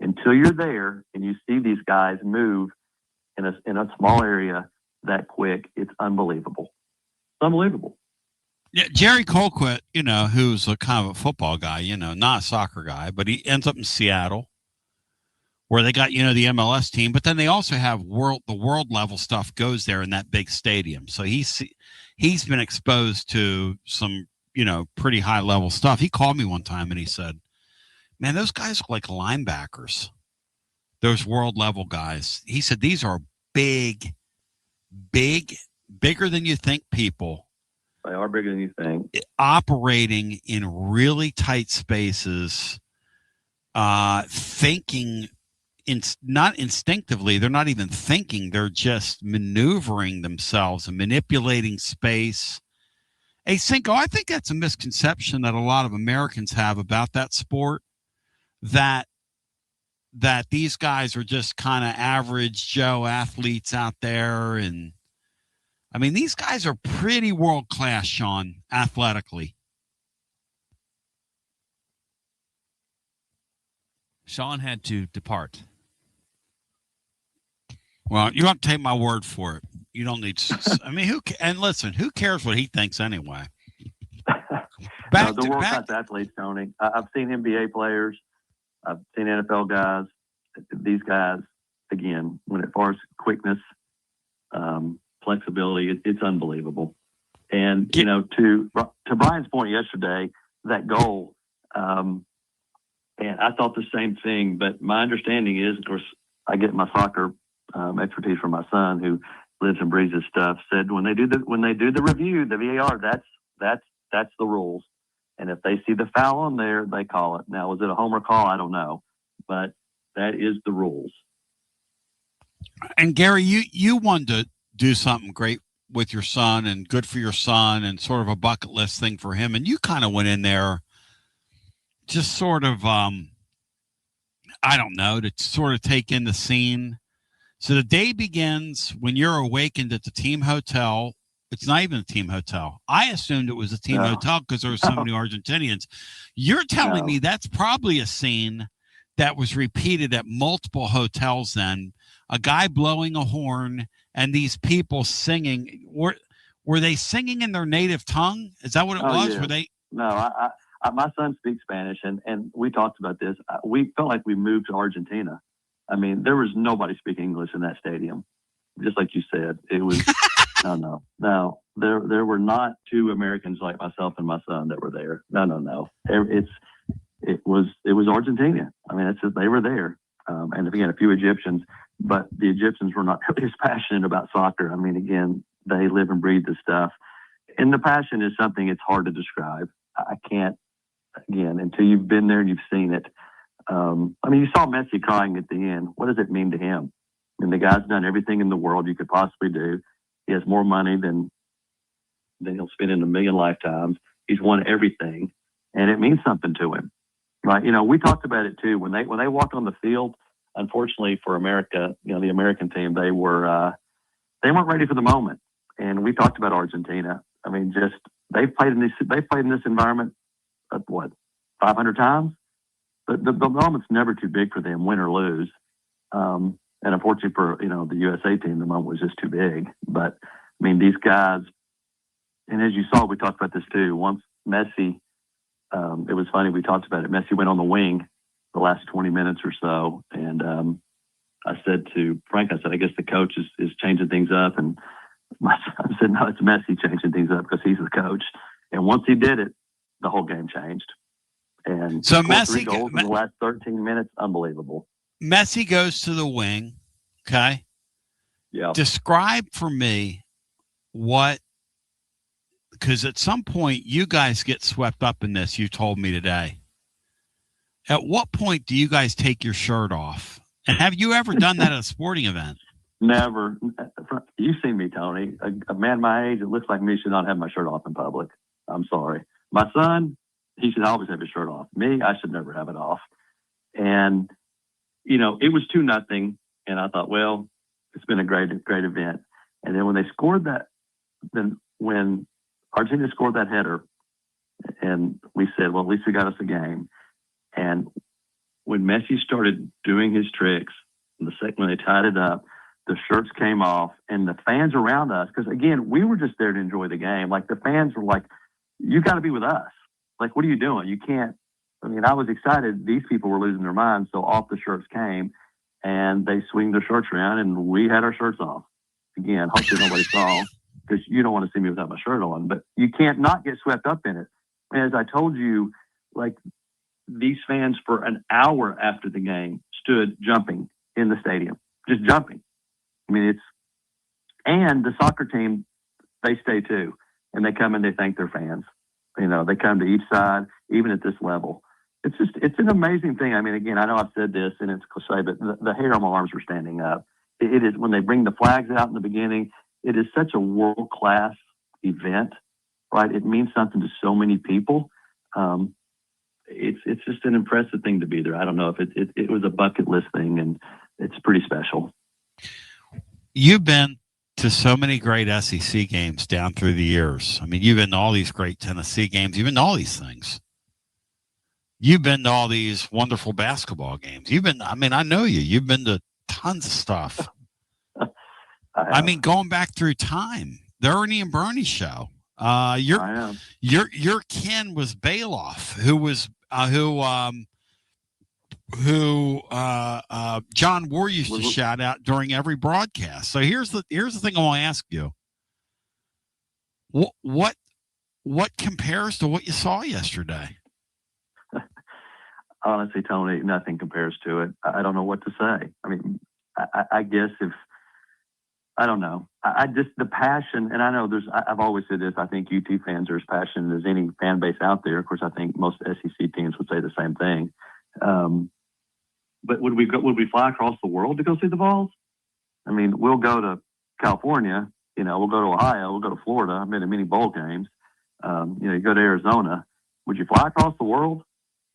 Until you're there and you see these guys move in a small area that quick, it's unbelievable. It's unbelievable. Yeah, Jerry Colquitt, who's a kind of a football guy, not a soccer guy, but he ends up in Seattle, where they got, the MLS team, but then they also have the world level stuff goes there in that big stadium. So he's been exposed to some, pretty high level stuff. He called me one time and he said, man, those guys are like linebackers. Those world level guys. He said, these are bigger than you think people. They are bigger than you think. Operating in really tight spaces, thinking not instinctively. They're not even thinking. They're just maneuvering themselves and manipulating space. Hey, Cinco, I think that's a misconception that a lot of Americans have about that sport, that that these guys are just kind of average Joe athletes out there. And I mean, these guys are pretty world class, Sean, athletically. Sean had to depart. Well, you don't take my word for it. You don't need to. I mean, and listen, who cares what he thinks anyway? They're world-class athletes, Tony. I've seen NBA players. I've seen NFL guys. These guys, again, when as far as quickness, flexibility, it's unbelievable. And, you know, to Brian's point yesterday, that goal, and I thought the same thing, but my understanding is, of course, I get my soccer expertise from my son who lives and breathes this stuff, said when they do the review, the VAR, that's the rules. And if they see the foul on there, they call it. Now, was it a homer call? I don't know, but that is the rules. And Gary, you wanted to do something great with your son and good for your son and sort of a bucket list thing for him. And you kind of went in there just sort of, I don't know, to sort of take in the scene. So the day begins when you're awakened at the team hotel. It's not even a team hotel. I assumed it was a team hotel because there were so many Argentinians. You're telling me that's probably a scene that was repeated at multiple hotels then. A guy blowing a horn and these people singing. Were they singing in their native tongue? Is that what it was? Yeah. Were they? No, my son speaks Spanish, and we talked about this. We felt like we moved to Argentina. I mean, there was nobody speaking English in that stadium. Just like you said, it was no. There were not two Americans like myself and my son that were there. No. It was Argentina. I mean, it's just, they were there, and again, a few Egyptians, but the Egyptians were not really as passionate about soccer. I mean, again, they live and breathe this stuff, and the passion is something it's hard to describe. I can't, again, until you've been there and you've seen it. I mean, you saw Messi crying at the end. What does it mean to him? I mean, the guy's done everything in the world you could possibly do. He has more money than he'll spend in a million lifetimes. He's won everything, and it means something to him, right? You know, we talked about it too when they walked on the field. Unfortunately for America, you know, the American team, they weren't ready for the moment, and we talked about Argentina. I mean, just they've played in this environment, 500 times. But the moment's never too big for them, win or lose. And unfortunately for, the USA team, the moment was just too big. But, I mean, these guys, and as you saw, we talked about this too. Once Messi, it was funny, we talked about it. Messi went on the wing the last 20 minutes or so. And I said to Frank, I guess the coach is changing things up. And my son said, no, it's Messi changing things up because he's the coach. And once he did it, the whole game changed. And so Messi goals in the last 13 minutes, unbelievable. Messi goes to the wing. Okay. Yeah. Describe for me because at some point you guys get swept up in this. You told me today. At what point do you guys take your shirt off? And have you ever done that at a sporting event? Never. You've seen me, Tony. A man my age, it looks like me, should not have my shirt off in public. I'm sorry. My son, he should always have his shirt off. Me, I should never have it off. And, it was 2-0. And I thought, well, it's been a great event. And then when they scored when Argentina scored that header, and we said, well, at least we got us a game. And when Messi started doing his tricks, the second when they tied it up, the shirts came off, and the fans around us, because again, we were just there to enjoy the game. Like the fans were like, you got to be with us. Like, what are you doing? You can't. I mean, I was excited. These people were losing their minds. So off the shirts came, and they swing their shirts around, and we had our shirts off. Again, hopefully nobody saw, because you don't want to see me without my shirt on. But you can't not get swept up in it. And as I told you, like these fans for an hour after the game stood jumping in the stadium, just jumping. I mean, and the soccer team, they stay too, and they come and they thank their fans. They come to each side, even at this level. It's an amazing thing. I mean, again, I know I've said this and it's cliche, but the hair on my arms were standing up. It is when they bring the flags out in the beginning, it is such a world-class event, right? It means something to so many people. And it's just an impressive thing to be there. I don't know if it was a bucket list thing, and it's pretty special. You've been to so many great SEC games down through the years. I mean, you've been to all these great Tennessee games. You've been to all these things. You've been to all these wonderful basketball games. I know you. You've been to tons of stuff. I mean, going back through time, the Ernie and Bernie show. Your kin was Bailoff, who John War used to shout out during every broadcast. So here's the thing I want to ask you. What compares to what you saw yesterday? Honestly, Tony, nothing compares to it. I don't know what to say. I mean, I guess I don't know. I just, the passion, and I know I've always said this, I think UT fans are as passionate as any fan base out there. Of course, I think most SEC teams would say the same thing. But would we fly across the world to go see the Vols? I mean, we'll go to California, we'll go to Ohio, we'll go to Florida. I've been to many bowl games. You go to Arizona. Would you fly across the world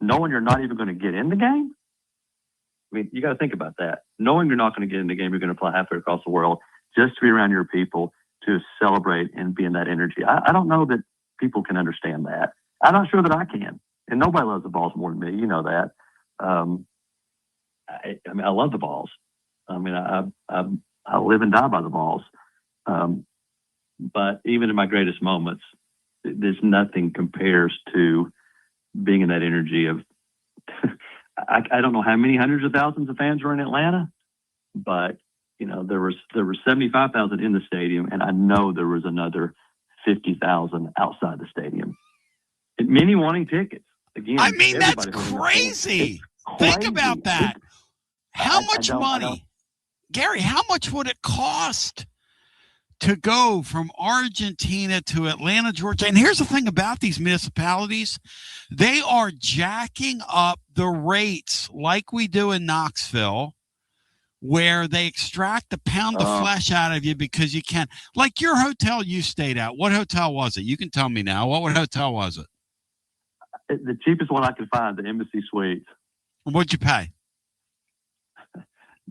knowing you're not even going to get in the game? I mean, you got to think about that. Knowing you're not going to get in the game, you're going to fly halfway across the world just to be around your people, to celebrate and be in that energy. I don't know that people can understand that. I'm not sure that I can. And nobody loves the Vols more than me. You know that. I mean, I love the Vols. I mean, I live and die by the Vols. But even in my greatest moments, there's nothing compares to being in that energy of, I don't know how many hundreds of thousands of fans were in Atlanta, but there were 75,000 in the stadium, and I know there was another 50,000 outside the stadium. And many wanting tickets. Again, I mean, that's crazy. Think about that. How much money, Gary? How much would it cost to go from Argentina to Atlanta, Georgia? And here's the thing about these municipalities. They are jacking up the rates like we do in Knoxville, where they extract the pound of flesh out of you because you can't. Like your hotel you stayed at. What hotel was it? You can tell me now. What hotel was it? The cheapest one I could find, the Embassy Suites. What'd you pay?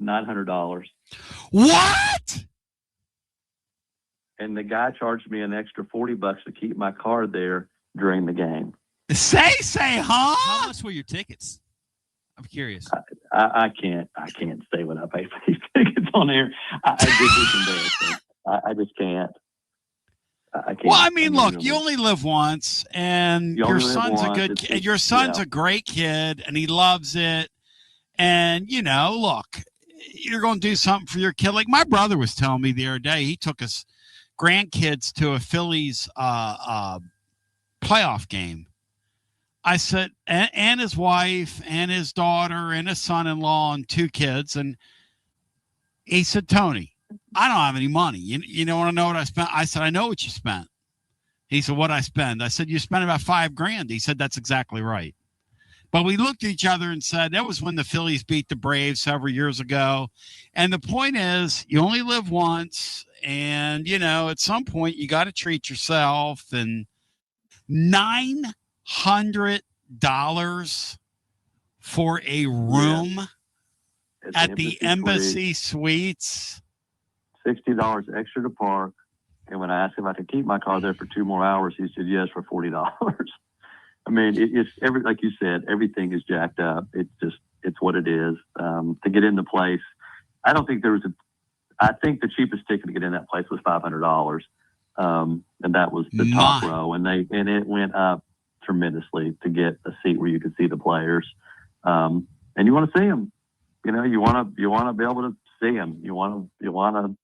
$900. What? And the guy charged me an extra $40 to keep my car there during the game. Say, huh? How much were your tickets? I'm curious. I can't say what I pay for these tickets on air. It's embarrassing. I just can't. I can't. Well, I mean, look, you only live once, and your son's a good kid. Your son's a great kid, and he loves it. And, look, you're going to do something for your kid. Like my brother was telling me the other day, he took his grandkids to a Phillies playoff game. I said, and his wife and his daughter and his son-in-law and 2 kids. And he said, Tony, I don't have any money. You don't want to know what I spent? I said, I know what you spent. He said, what I spend? I said, you spent about $5,000. He said, that's exactly right. But we looked at each other and said, that was when the Phillies beat the Braves several years ago. And the point is, you only live once. And, at some point, you got to treat yourself. And $900 for a room at the Embassy Suites. $60 extra to park. And when I asked if I could keep my car there for 2 more hours, he said yes for $40. I mean, it's like you said, everything is jacked up. It's what it is. To get in the place, I don't think I think the cheapest ticket to get in that place was $500. And that was the top row. And it went up tremendously to get a seat where you could see the players. And you want to see them, you want to be able to see them. You want to,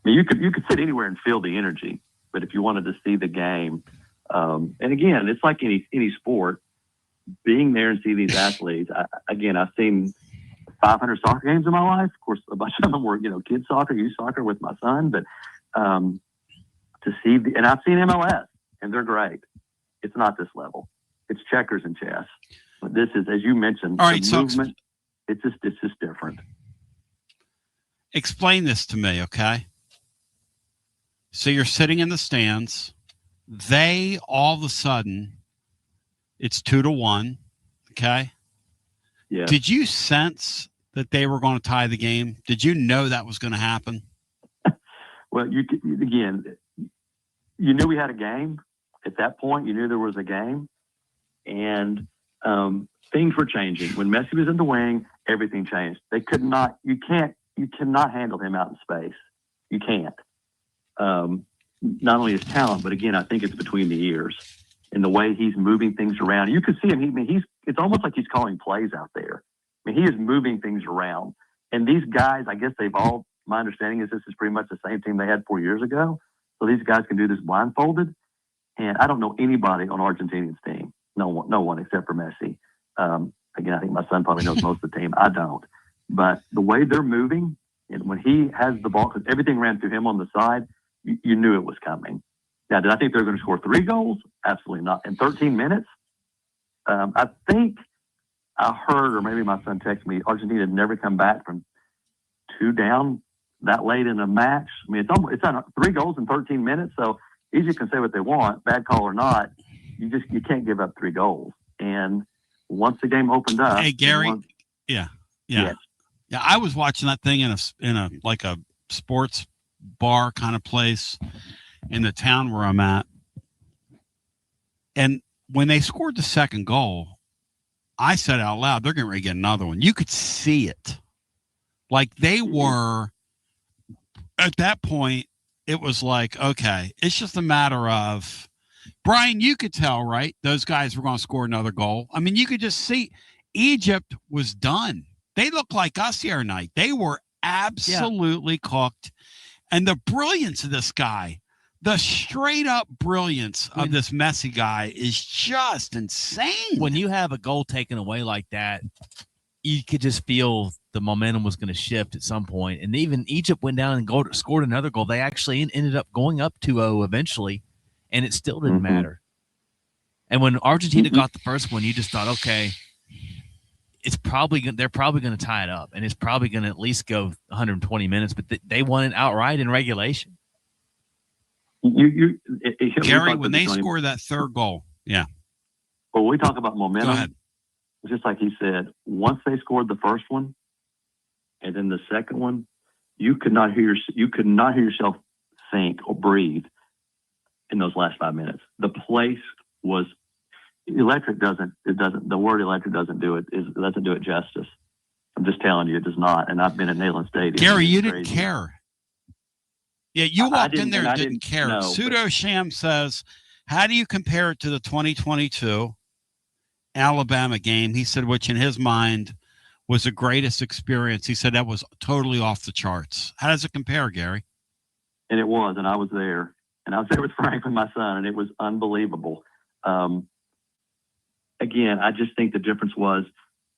you could sit anywhere and feel the energy, but if you wanted to see the game, and again, it's like any sport, being there and see these athletes. I've seen 500 soccer games in my life. Of course, a bunch of them were, kids soccer, youth soccer with my son, but to see, and I've seen MLS and they're great. It's not this level. It's checkers and chess. But this is, as you mentioned, all right, the movement. It's just different. Explain this to me, okay? So you're sitting in the stands. They all of a sudden It's 2-1. Okay. Yeah. Did you sense that they were going to tie the game? Did you know that was going to happen? Well, you knew we had a game at that point. You knew there was a game, and things were changing. When Messi was in the wing, everything changed. They could not. You cannot handle him out in space. You can't. Not only his talent, but again, I think it's between the ears and the way he's moving things around. You could see him. It's almost like he's calling plays out there. I mean, he is moving things around. And these guys, I guess my understanding is this is pretty much the same team they had 4 years ago. So these guys can do this blindfolded. And I don't know anybody on Argentinian's team. No one except for Messi. Again, I think my son probably knows most of the team. I don't. But the way they're moving, and when he has the ball, because everything ran through him on the side, you knew it was coming. Now, did I think they were going to score 3 goals? Absolutely not. In 13 minutes? I think I heard, or maybe my son texted me, Argentina had never come back from 2 down that late in a match. I mean, it's on 3 goals in 13 minutes. So easy can say what they want, bad call or not. You can't give up 3 goals. And once the game opened up, hey Gary, yeah. I was watching that thing in a like a sports bar kind of place in the town where I'm at, and when they scored the second goal, I said out loud, "They're getting ready to get another one." You could see it, like they were at that point. It was like, okay, it's just a matter of, Brian, you could tell, right? Those guys were going to score another goal. I mean, you could just see Egypt was done. They looked like us the other night. They were absolutely cooked. And the brilliance of this guy, the straight up brilliance of this Messi guy is just insane. When you have a goal taken away like that, you could just feel the momentum was going to shift at some point. And even Egypt went down and scored another goal. They actually ended up going up 2-0 eventually, and it still didn't matter. And when Argentina got the first one, you just thought, okay, they're probably going to tie it up, and it's probably going to at least go 120 minutes. But they won it outright in regulation. Gary, when they score that third goal, yeah. Well, we talk about momentum. Go ahead. Just like he said, once they scored the first one, and then the second one, you could not hear yourself think or breathe in those last 5 minutes. The place was electric. The word electric doesn't do it justice. I'm just telling you, it does not. And I've been at Neyland Stadium. Gary, you didn't care. Yeah, you walked in there and didn't care. No, Pseudo Sham says, how do you compare it to the 2022 Alabama game? He said, which in his mind was the greatest experience. He said that was totally off the charts. How does it compare, Gary? And it was, and I was there. And I was there with Frank and my son, and it was unbelievable. Again, I just think the difference was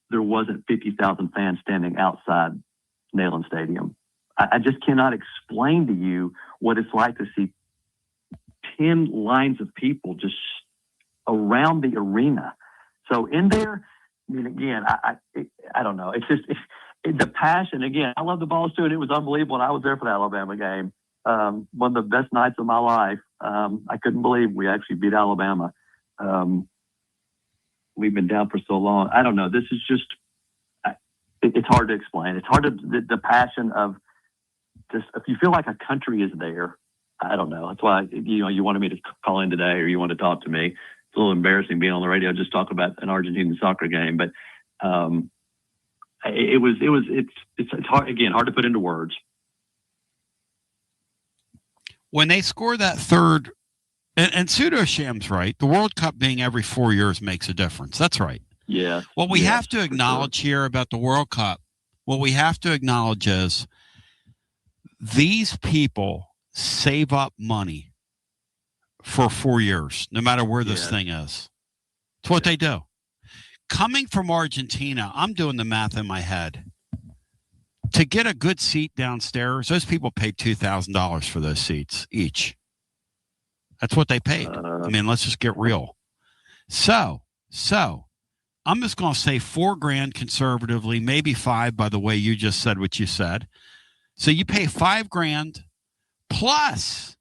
there wasn't 50,000 fans standing outside Neyland Stadium. I just cannot explain to you what it's like to see 10 lines of people just around the arena. So in there, I mean, again, I don't know. It's just the passion. Again, I love the balls too, and it was unbelievable. And I was there for the Alabama game. One of the best nights of my life. I couldn't believe we actually beat Alabama. We've been down for so long. I don't know. This is just, it's hard to explain. It's hard to, the passion of just, if you feel like a country is there, I don't know. That's why, you wanted me to call in today, or you want to talk to me. It's a little embarrassing being on the radio, just talk about an Argentine soccer game. But it's hard, again, hard to put into words. When they score that third, and Pseudo Sham's right, the World Cup being every 4 years makes a difference. That's right. Yeah. What we have to acknowledge here about the World Cup, what we have to acknowledge is these people save up money for 4 years, no matter where this thing is. It's what they do. Coming from Argentina, I'm doing the math in my head. To get a good seat downstairs, those people paid $2,000 for those seats each. That's what they paid. I mean, let's just get real. So I'm just going to say $4,000 conservatively, maybe $5,000 by the way you just said what you said. So you pay $5,000 plus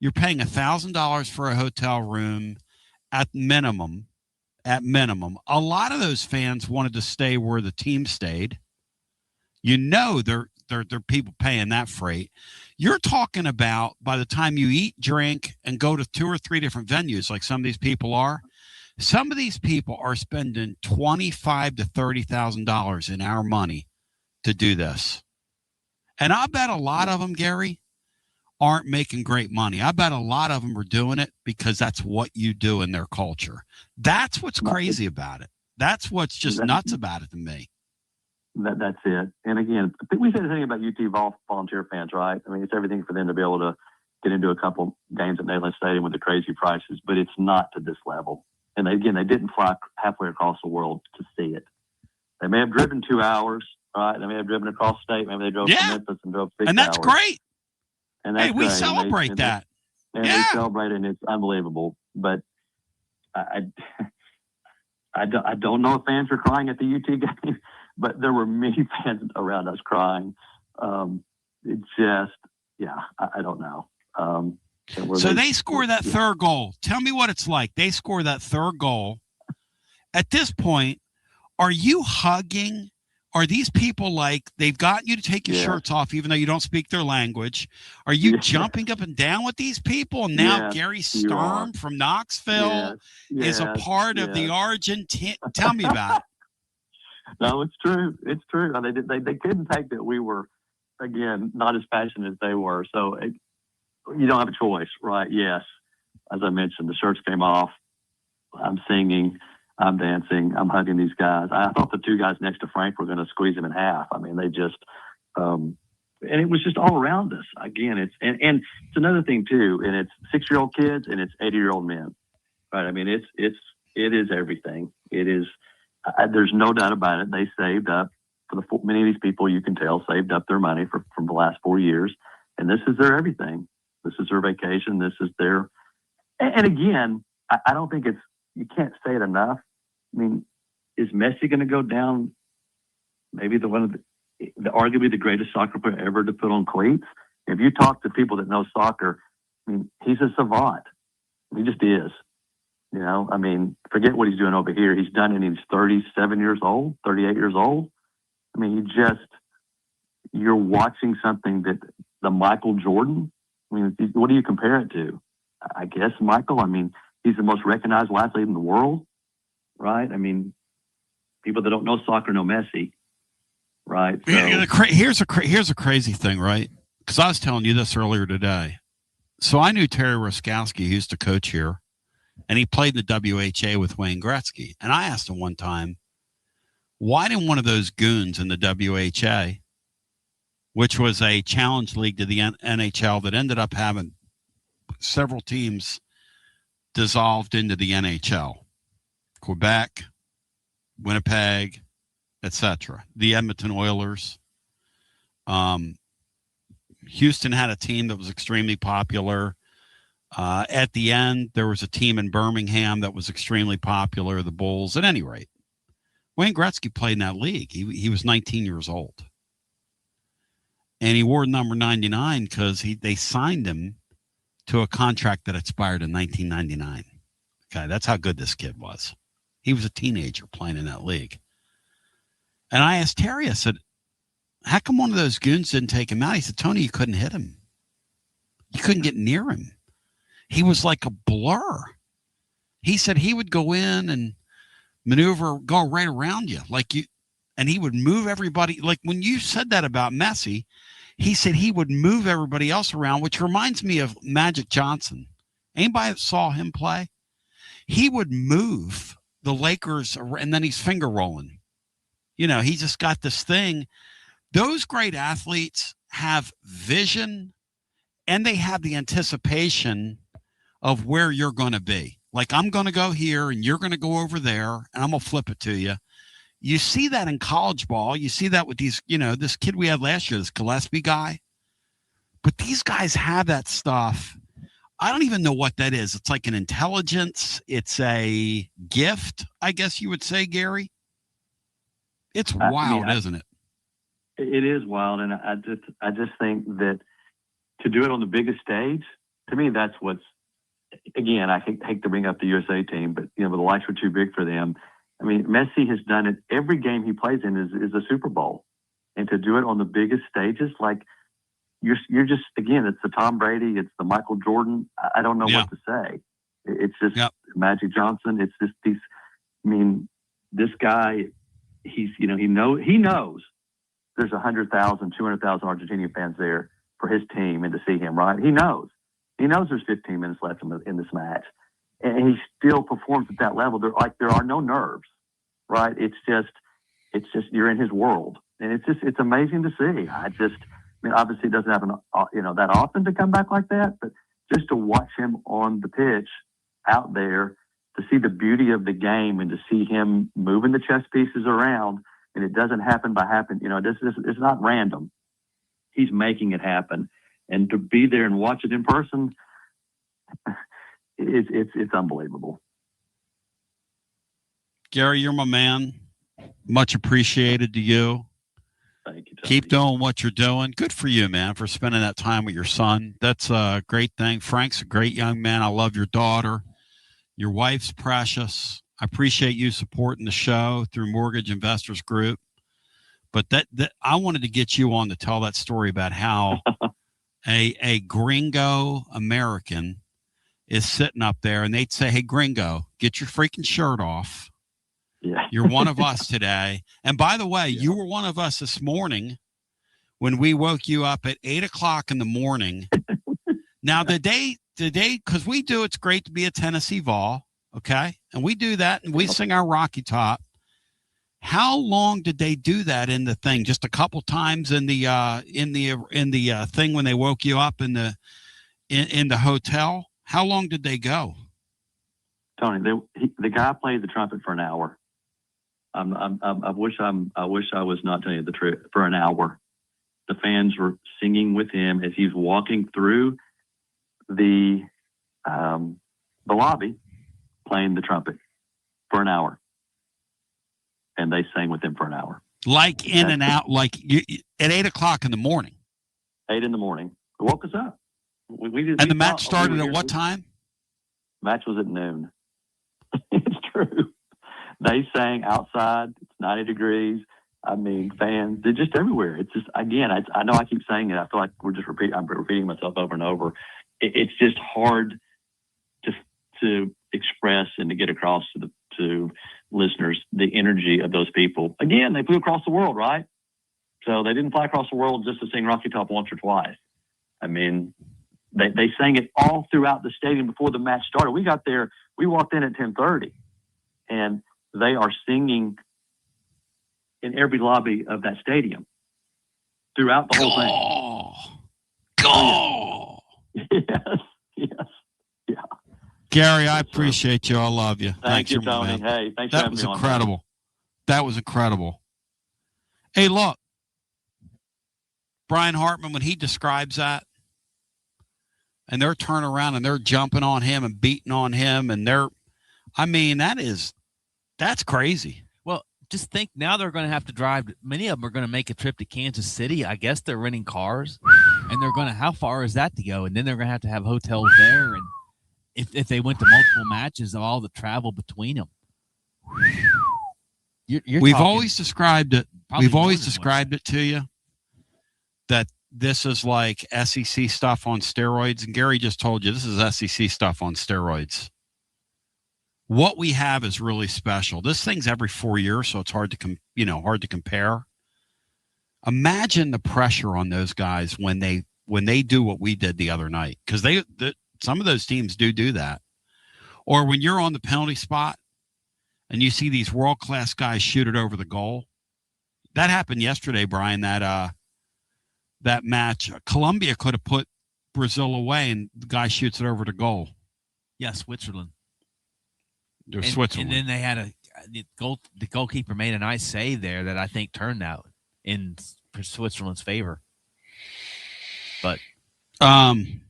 you're paying $1,000 for a hotel room at minimum, a lot of those fans wanted to stay where the team stayed. You know, they're people paying that freight. You're talking about by the time you eat, drink, and go to 2 or 3 different venues, like some of these people are. Some of these people are spending $25,000 to $30,000 in our money to do this, and I bet a lot of them, Gary, aren't making great money. I bet a lot of them are doing it because that's what you do in their culture. That's what's crazy about it. That's what's just nuts about it to me. That's it. And again, I think we said the thing about UT volunteer fans, right? I mean, it's everything for them to be able to get into a couple games at Neyland Stadium with the crazy prices, but it's not to this level. And again, they didn't fly halfway across the world to see it. They may have driven 2 hours, right? They may have driven across state. Maybe they drove from Memphis and drove 6 hours. And that's great. And that's we great. celebrate that. And they celebrate it, and it's unbelievable. But I don't know if fans were crying at the UT game, but there were many fans around us crying. It just, I don't know. So they score that third goal. Tell me what it's like. They score that third goal. At this point, are you hugging? Are these people like they've gotten you to take your shirts off even though you don't speak their language? Are you jumping up and down with these people? And now Gary Sturm from Knoxville is a part of the Argentine. Tell me about it. No, it's true. It's true. They couldn't take that we were, again, not as passionate as they were. So you don't have a choice, right? Yes. As I mentioned, the shirts came off. I'm singing. I'm dancing. I'm hugging these guys. I thought the 2 guys next to Frank were going to squeeze him in half. I mean, they just, and it was just all around us. Again, and it's another thing too, and it's 6-year-old kids and it's 80-year-old men, right? I mean, it is everything. It is. There's no doubt about it. They saved up many of these people. You can tell saved up their money from the last 4 years, and this is their everything. This is their vacation. This is their. And again, I don't think you can't say it enough. I mean, is Messi going to go down? Maybe arguably the greatest soccer player ever to put on cleats. If you talk to people that know soccer, I mean, he's a savant. He just is. You know, I mean, forget what he's doing over here. He's done it. He's 37 years old, 38 years old. I mean, you're watching something that the Michael Jordan. I mean, what do you compare it to? I guess Michael. I mean, he's the most recognized athlete in the world, right? I mean, people that don't know soccer know Messi, right? So, here's a crazy thing, right? Because I was telling you this earlier today. So I knew Terry Roskowski, who used to coach here, and he played in the WHA with Wayne Gretzky. And I asked him one time, why didn't one of those goons in the WHA, which was a challenge league to the NHL that ended up having several teams dissolved into the NHL, Quebec, Winnipeg, etc. The Edmonton Oilers. Houston had a team that was extremely popular. At the end, there was a team in Birmingham that was extremely popular, the Bulls. At any rate, Wayne Gretzky played in that league. He was 19 years old. And he wore number 99 because they signed him to a contract that expired in 1999. Okay, that's how good this kid was. He was a teenager playing in that league. And I asked Terry, I said, how come one of those goons didn't take him out? He said, Tony, you couldn't hit him. You couldn't get near him. He was like a blur. He said he would go in and maneuver, go right around you. And he would move everybody. Like when you said that about Messi, he said he would move everybody else around, which reminds me of Magic Johnson. Anybody that saw him play? He would move the Lakers, and then he's finger rolling. You know, he just got this thing. Those great athletes have vision, and they have the anticipation of where you're going to be. Like, I'm going to go here, and you're going to go over there, and I'm going to flip it to you. You see that in college ball. You see that with these, this kid we had last year, this Gillespie guy. But these guys have that stuff. I don't even know what that is. It's like an intelligence. It's a gift, I guess you would say, Gary. It's wild, isn't it? It is wild, and I just think that to do it on the biggest stage, to me, that's what's again, I hate to bring up the USA team, but the lights were too big for them. I mean, Messi has done it. Every game he plays in is a Super Bowl, and to do it on the biggest stages, like you're just, again, it's the Tom Brady, it's the Michael Jordan. I don't know what to say. It's just Magic Johnson. It's just these. I mean, this guy, he knows there's 100,000, 200,000 Argentinian fans there for his team and to see him, right? He knows there's 15 minutes left in this match, and he still performs at that level. There are no nerves, right? It's just you're in his world, and it's amazing to see. I mean, obviously it doesn't happen, that often to come back like that, but just to watch him on the pitch out there, to see the beauty of the game and to see him moving the chess pieces around, and it doesn't happen by happen. It's not random. He's making it happen. And to be there and watch it in person, it's unbelievable. Gary, you're my man. Much appreciated to you. Thank you, Tony. Keep doing what you're doing. Good for you, man, for spending that time with your son. That's a great thing. Frank's a great young man. I love your daughter. Your wife's precious. I appreciate you supporting the show through Mortgage Investors Group. But that I wanted to get you on to tell that story about how a gringo American is sitting up there and they'd say, "Hey, gringo, get your freaking shirt off. Yeah. You're one of us today." And by the way, you were one of us this morning when we woke you up at 8:00 in the morning. Now, the day, because we do, it's great to be a Tennessee Vol, okay? And we do that, and we sing our Rocky Top. How long did they do that in the thing? Just a couple times in the thing when they woke you up in the hotel? How long did they go? Tony, the guy played the trumpet for an hour. I wish I was not telling you the truth. For an hour, the fans were singing with him as he's walking through the lobby, playing the trumpet for an hour, and they sang with him for an hour. Like in and out, like at 8:00 in the morning. 8 in the morning. They woke us up. And the match started at what time? Match was at noon. It's true. They sang outside. It's 90 degrees. I mean, fans, they're just everywhere. It's just, again, I know I keep saying it. I feel like I'm repeating myself over and over. It's just hard to express and to get across to listeners the energy of those people. Again, they flew across the world, right? So they didn't fly across the world just to sing Rocky Top once or twice. I mean, they sang it all throughout the stadium before the match started. We got there, we walked in at 10:30, and they are singing in every lobby of that stadium throughout the whole thing. Go! Yes. Yeah. Gary, I appreciate you. I love you. Thank you, my Tony. man. Hey, thanks for That having was me on. incredible. That was incredible. Hey, look, Brian Hartman, when he describes that, and they're turning around and they're jumping on him and beating on him, and that's crazy. Well, just think now they're going to have to drive. Many of them are going to make a trip to Kansas City. I guess they're renting cars, and they're going to. How far is that to go? And then they're going to have hotels there. And if they went to multiple matches, all the travel between them. We've always described it. We've always described it to you that this is like SEC stuff on steroids. And Gary just told you this is SEC stuff on steroids. What we have is really special. This thing's every 4 years, so it's hard to compare. Imagine the pressure on those guys when they do what we did the other night, because some of those teams do that. Or when you're on the penalty spot and you see these world-class guys shoot it over the goal. That happened yesterday, Brian, that match. Colombia could have put Brazil away, and the guy shoots it over the goal. Yeah, Switzerland. Switzerland. And then they had the goalkeeper made a nice save there that I think turned out for Switzerland's favor. But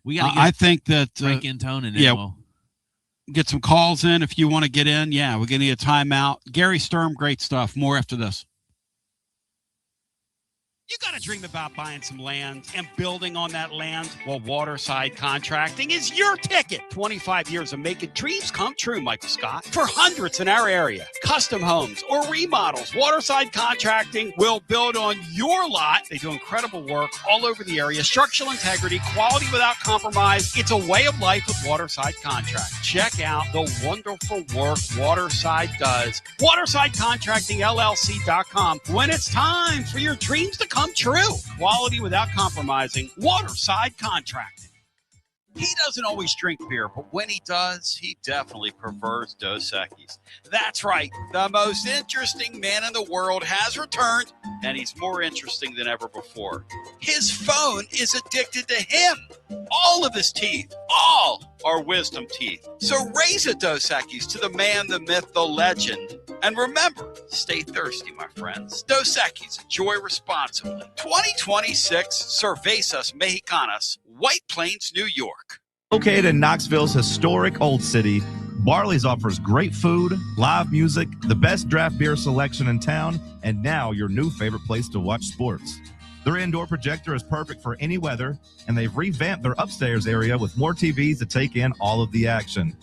we got to I think that Frank Intone and then we'll get some calls in if you want to get in. Yeah, we're going to need a timeout. Gary Sturm, great stuff. More after this. You got Got to dream about buying some land and building on that land? Well, Waterside Contracting is your ticket. 25 years of making dreams come true, Michael Scott. For hundreds in our area, custom homes or remodels, Waterside Contracting will build on your lot. They do incredible work all over the area. Structural integrity, quality without compromise. It's a way of life with Waterside Contract. Check out the wonderful work Waterside does. WatersideContractingLLC.com. When it's time for your dreams to come true. Quality without compromising. Waterside Contracting. He doesn't always drink beer, but when he does, he definitely prefers Dos Equis. That's right. The most interesting man in the world has returned, and he's more interesting than ever before. His phone is addicted to him. All of his teeth, all are wisdom teeth. So raise a Dos Equis to the man, the myth, the legend. And remember, stay thirsty, my friends. Dos Equis, enjoy responsibly. 2026 Cervezas Mexicanas, White Plains, New York. Located in Knoxville's historic Old City, Barley's offers great food, live music, the best draft beer selection in town, and now your new favorite place to watch sports. Their indoor projector is perfect for any weather, and they've revamped their upstairs area with more TVs to take in all of the action.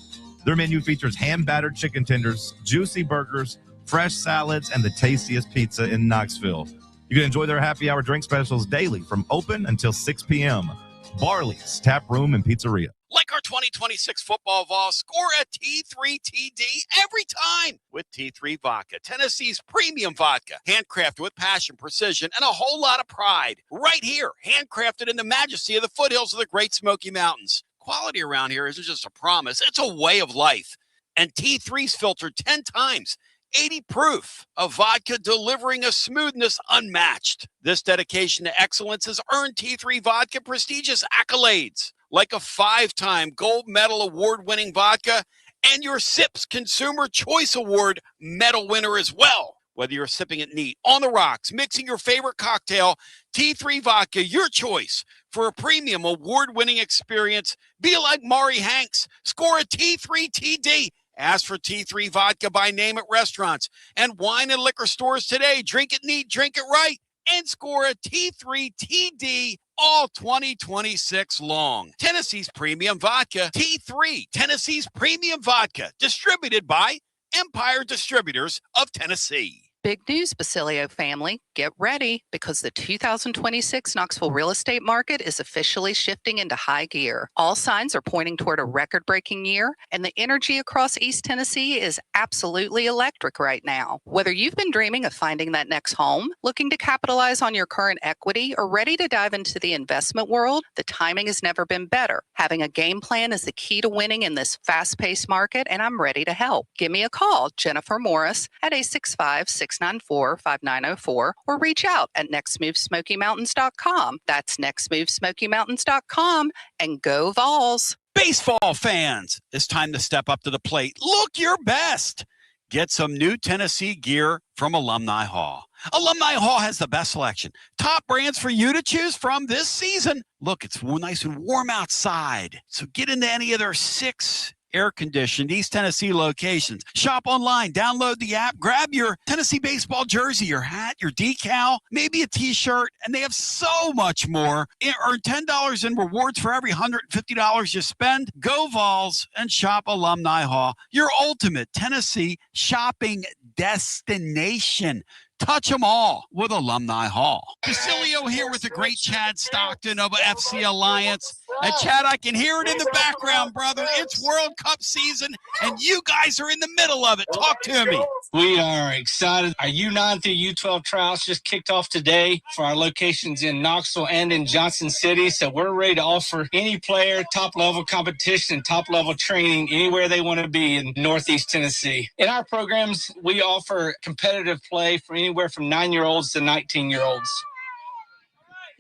Their menu features hand-battered chicken tenders, juicy burgers, fresh salads, and the tastiest pizza in Knoxville. You can enjoy their happy hour drink specials daily from open until 6 p.m. Barley's Tap Room and Pizzeria. Like our 2026 football Vols, score a T3 TD every time with T3 Vodka, Tennessee's premium vodka, handcrafted with passion, precision, and a whole lot of pride. Right here, handcrafted in the majesty of the foothills of the Great Smoky Mountains. Quality around here isn't just a promise, it's a way of life. And T3's filtered 10 times, 80 proof of vodka, delivering a smoothness unmatched. This dedication to excellence has earned T3 Vodka prestigious accolades, like a 5-time gold medal award-winning vodka and your SIPS Consumer Choice Award medal winner as well. Whether you're sipping it neat, on the rocks, mixing your favorite cocktail, T3 Vodka, your choice for a premium award-winning experience. Be like Maury Hanks. Score a T3 TD. Ask for T3 Vodka by name at restaurants and wine and liquor stores today. Drink it neat, drink it right, and score a T3 TD all 2026 long. Tennessee's Premium Vodka, T3, Tennessee's Premium Vodka, distributed by Empire Distributors of Tennessee. Big news, Basilio family. Get ready because the 2026 Knoxville real estate market is officially shifting into high gear. All signs are pointing toward a record-breaking year, and the energy across East Tennessee is absolutely electric right now. Whether you've been dreaming of finding that next home, looking to capitalize on your current equity, or ready to dive into the investment world, the timing has never been better. Having a game plan is the key to winning in this fast-paced market, and I'm ready to help. Give me a call, Jennifer Morris, at 865-694-5904, or reach out at nextmovesmokymountains.com. That's nextmovesmokymountains.com, and go Vols. Baseball fans, it's time to step up to the plate. Look your best. Get some new Tennessee gear from Alumni Hall. Alumni Hall has the best selection. Top brands for you to choose from this season. Look, it's nice and warm outside. So get into any of their 6 air-conditioned East Tennessee locations. Shop online, download the app, grab your Tennessee baseball jersey, your hat, your decal, maybe a t-shirt, and they have so much more. Earn $10 in rewards for every $150 you spend. Go Vols and shop Alumni Hall, your ultimate Tennessee shopping destination. Touch them all with Alumni Hall. Basilio here with the great Chad Stockton of FC Alliance. And Chad, I can hear it in the background, brother. It's World Cup season, and you guys are in the middle of it. Talk to me. We are excited. Our U9 through U12 trials just kicked off today for our locations in Knoxville and in Johnson City. So we're ready to offer any player top-level competition, top-level training anywhere they want to be in Northeast Tennessee. In our programs, we offer competitive play for anywhere from 9-year-olds to 19-year-olds.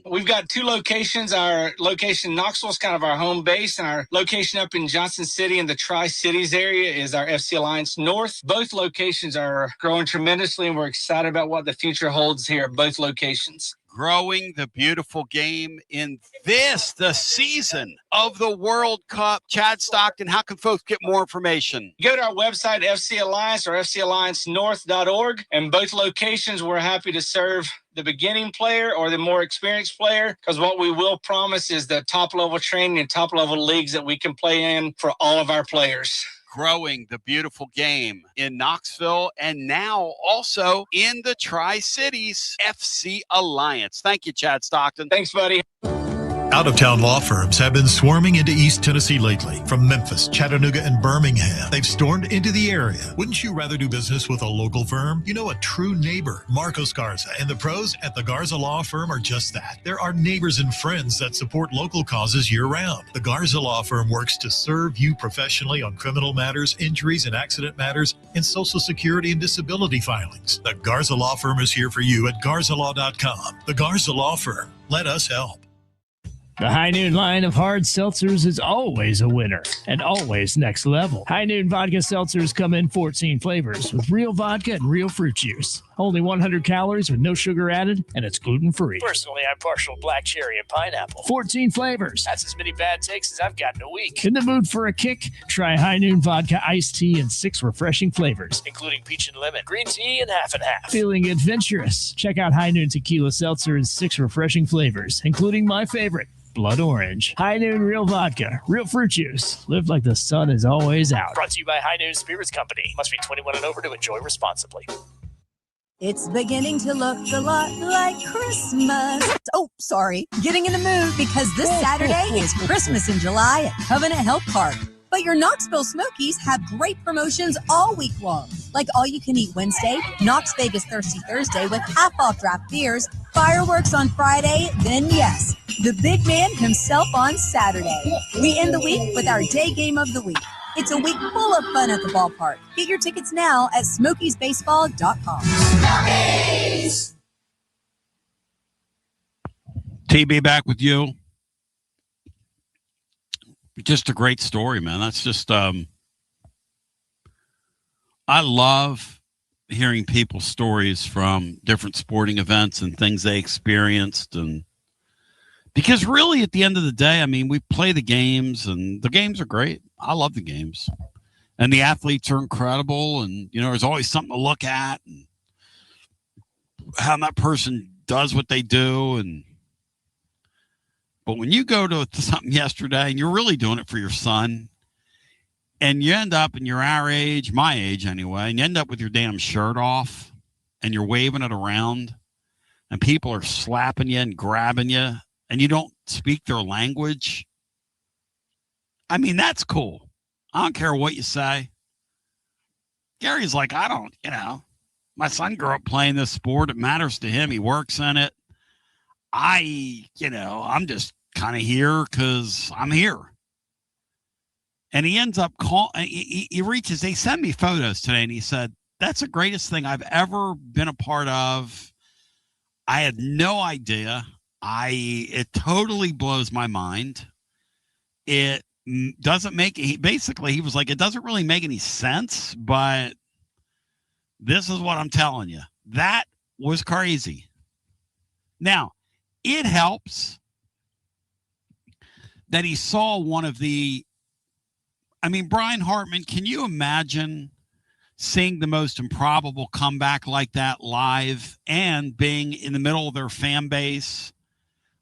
We've got 2 locations. Our location in Knoxville is kind of our home base, and our location up in Johnson City in the Tri-Cities area is our FC Alliance North. Both locations are growing tremendously, and we're excited about what the future holds here at both locations. Growing the beautiful game in the season of the World Cup. Chad Stockton, how can folks get more information? Go to our website, FC Alliance or FCAllianceNorth.org, and both locations we're happy to serve the beginning player or the more experienced player, because what we will promise is the top level training and top level leagues that we can play in for all of our players. Growing the beautiful game in Knoxville and now also in the Tri-Cities FC Alliance. Thank you, Chad Stockton. Thanks, buddy. Out-of-town law firms have been swarming into East Tennessee lately. From Memphis, Chattanooga, and Birmingham, they've stormed into the area. Wouldn't you rather do business with a local firm? You know, a true neighbor. Marcos Garza and the pros at the Garza Law Firm are just that. There are neighbors and friends that support local causes year-round. The Garza Law Firm works to serve you professionally on criminal matters, injuries and accident matters, and Social Security and disability filings. The Garza Law Firm is here for you at garzalaw.com. The Garza Law Firm. Let us help. The High Noon line of hard seltzers is always a winner and always next level. High Noon vodka seltzers come in 14 flavors with real vodka and real fruit juice. Only 100 calories with no sugar added, and it's gluten-free. Personally, I'm partial black cherry and pineapple. 14 flavors. That's as many bad takes as I've got in a week. In the mood for a kick? Try High Noon vodka iced tea in 6 refreshing flavors, including peach and lemon, green tea, and half. Feeling adventurous? Check out High Noon tequila seltzer in 6 refreshing flavors, including my favorite, Blood Orange. High Noon real vodka, real fruit juice. Live like the sun is always out. Brought to you by High Noon Spirits Company. Must be 21 and over to enjoy responsibly. It's beginning to look a lot like Christmas. Oh, sorry. Getting in the mood because this Saturday is Christmas in July at Covenant Health Park. But your Knoxville Smokies have great promotions all week long. Like all-you-can-eat Wednesday, Knox Vegas Thirsty Thursday with half-off draft beers, fireworks on Friday, then yes, the big man himself on Saturday. We end the week with our day game of the week. It's a week full of fun at the ballpark. Get your tickets now at SmokiesBaseball.com. Smokies! TB back with you. Just a great story, man. That's just, I love hearing people's stories from different sporting events and things they experienced. And because really at the end of the day, I mean, we play the games and the games are great. I love the games and the athletes are incredible. And, you know, there's always something to look at and how that person does what they do. But when you go to something yesterday and you're really doing it for your son and you end up and you're our age, my age anyway, and you end up with your damn shirt off and you're waving it around and people are slapping you and grabbing you and you don't speak their language. I mean, that's cool. I don't care what you say. Gary's like, my son grew up playing this sport. It matters to him. He works in it. I'm just kind of here because I'm here. And he ends up he reaches, they sent me photos today and he said, that's the greatest thing I've ever been a part of. I had no idea. It totally blows my mind. It doesn't make, he was like, it doesn't really make any sense, but this is what I'm telling you. That was crazy. Now, it helps that he saw one of Brian Hartman, can you imagine seeing the most improbable comeback like that live and being in the middle of their fan base,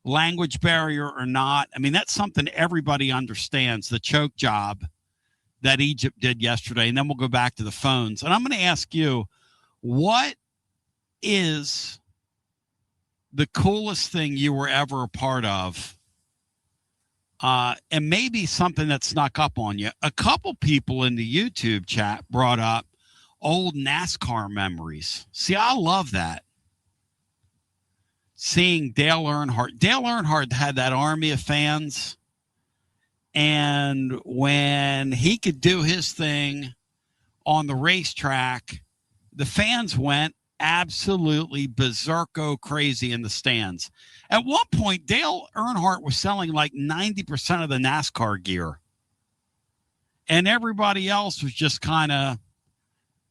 language barrier or not? I mean, that's something everybody understands, the choke job that Egypt did yesterday. And then we'll go back to the phones. And I'm going to ask you, what is the coolest thing you were ever a part of? And maybe something that snuck up on you. A couple people in the YouTube chat brought up old NASCAR memories. See, I love that. Seeing Dale Earnhardt. Dale Earnhardt had that army of fans. And when he could do his thing on the racetrack, the fans went absolutely berserko crazy in the stands. At one point, Dale Earnhardt was selling like 90% of the NASCAR gear. And everybody else was just kind of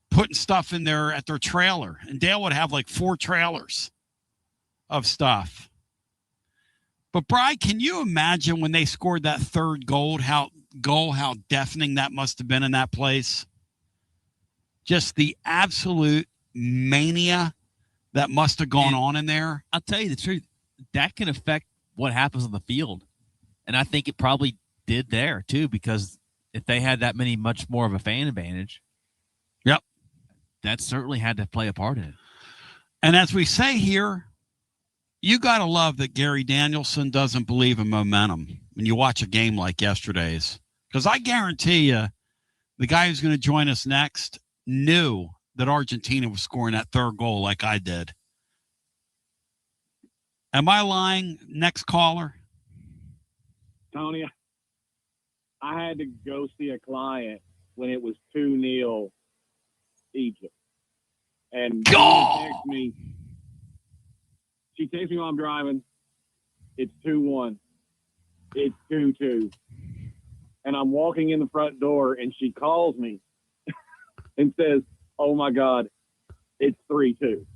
putting stuff in there at their trailer. And Dale would have like 4 trailers of stuff. But Bri, can you imagine when they scored that third goal, how deafening that must have been in that place? Just the absolute mania that must have gone on in there. I'll tell you the truth. That can affect what happens on the field. And I think it probably did there, too, because if they had that many, much more of a fan advantage. Yep. That certainly had to play a part in it. And as we say here, you got to love that Gary Danielson doesn't believe in momentum when you watch a game like yesterday's. Because I guarantee you, the guy who's going to join us next knew that Argentina was scoring that third goal like I did. Am I lying? Next caller. Tony, I had to go see a client when it was 2-0 Egypt. And she texts me while I'm driving. It's 2-1. It's 2-2. And I'm walking in the front door, and she calls me and says, oh, my God, it's 3-2.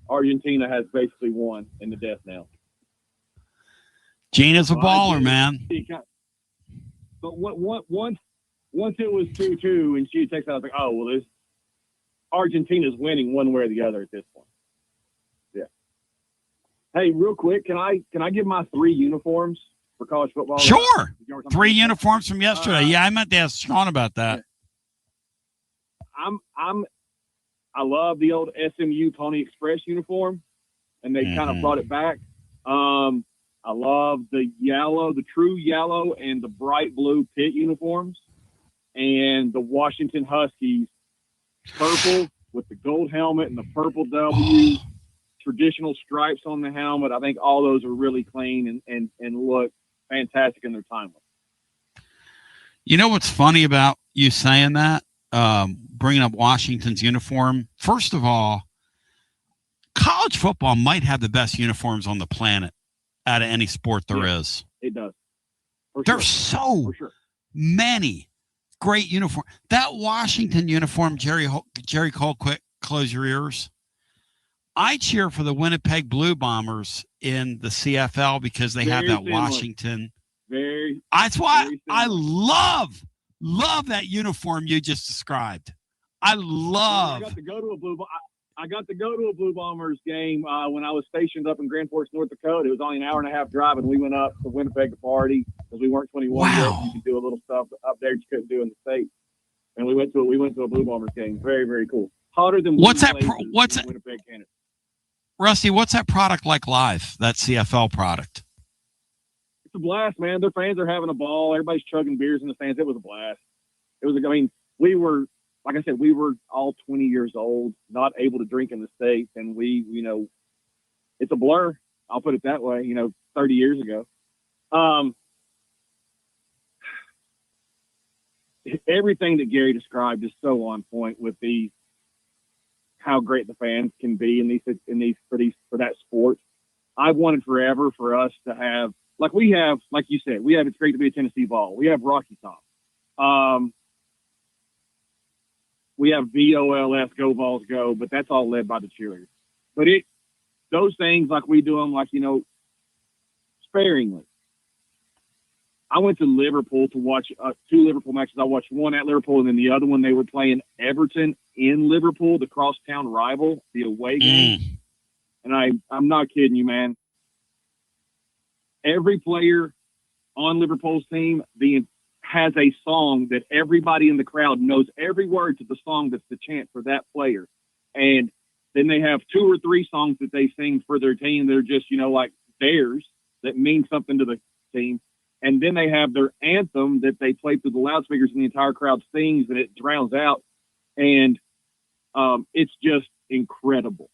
Argentina has basically won in the death knell. Gina's a baller, man. But once it was 2-2 and she texted, I was like, oh, well, Argentina's winning one way or the other at this point. Yeah. Hey, real quick, can I give my 3 uniforms for college football? Sure. 3 uniforms from yesterday. Yeah, I meant to ask Sean about that. I love the old SMU Pony Express uniform, and they kind of brought it back. I love the yellow, the true yellow, and the bright blue pit uniforms, and the Washington Huskies purple with the gold helmet and the purple W, traditional stripes on the helmet. I think all those are really clean and look fantastic in their timeless. You know what's funny about you saying that? Bringing up Washington's uniform. First of all, college football might have the best uniforms on the planet out of any sport there is. It does. There's so many great uniforms. That Washington uniform, Jerry Cole, quick, close your ears. I cheer for the Winnipeg Blue Bombers in the CFL because they have that Washington. That's why I love that uniform you just described. I got to go to a Blue Bombers game when I was stationed up in Grand Forks, North Dakota. It was only an hour and a half drive, and we went up to Winnipeg to party because we weren't 21 yet. You could do a little stuff up there you couldn't do in the States. And we went to a Blue Bombers game. Very, very cool. Hotter than what's that? Winnipeg, Canada. Rusty, what's that product like live? That CFL product? It's a blast, man. Their fans are having a ball. Everybody's chugging beers in the stands. It was a blast. We were, like I said, we were all 20 years old, not able to drink in the States. And it's a blur. I'll put it that way, 30 years ago. Everything that Gary described is so on point with how great the fans can be for that sport. I've wanted forever for us to have, like we have, like you said, it's great to be a Tennessee Vol. We have Rocky Top. We have VOLS, Go Vols Go, but that's all led by the cheerleaders. But those things, like we do them, sparingly. I went to Liverpool to watch 2 Liverpool matches. I watched one at Liverpool, and then the other one they were playing Everton in Liverpool, the crosstown rival, the away game. And I'm not kidding you, man. Every player on Liverpool's team has a song that everybody in the crowd knows every word to the song that's the chant for that player. And then they have 2 or 3 songs that they sing for their team. They're just, like theirs that mean something to the team. And then they have their anthem that they play through the loudspeakers and the entire crowd sings and it drowns out. And it's just incredible.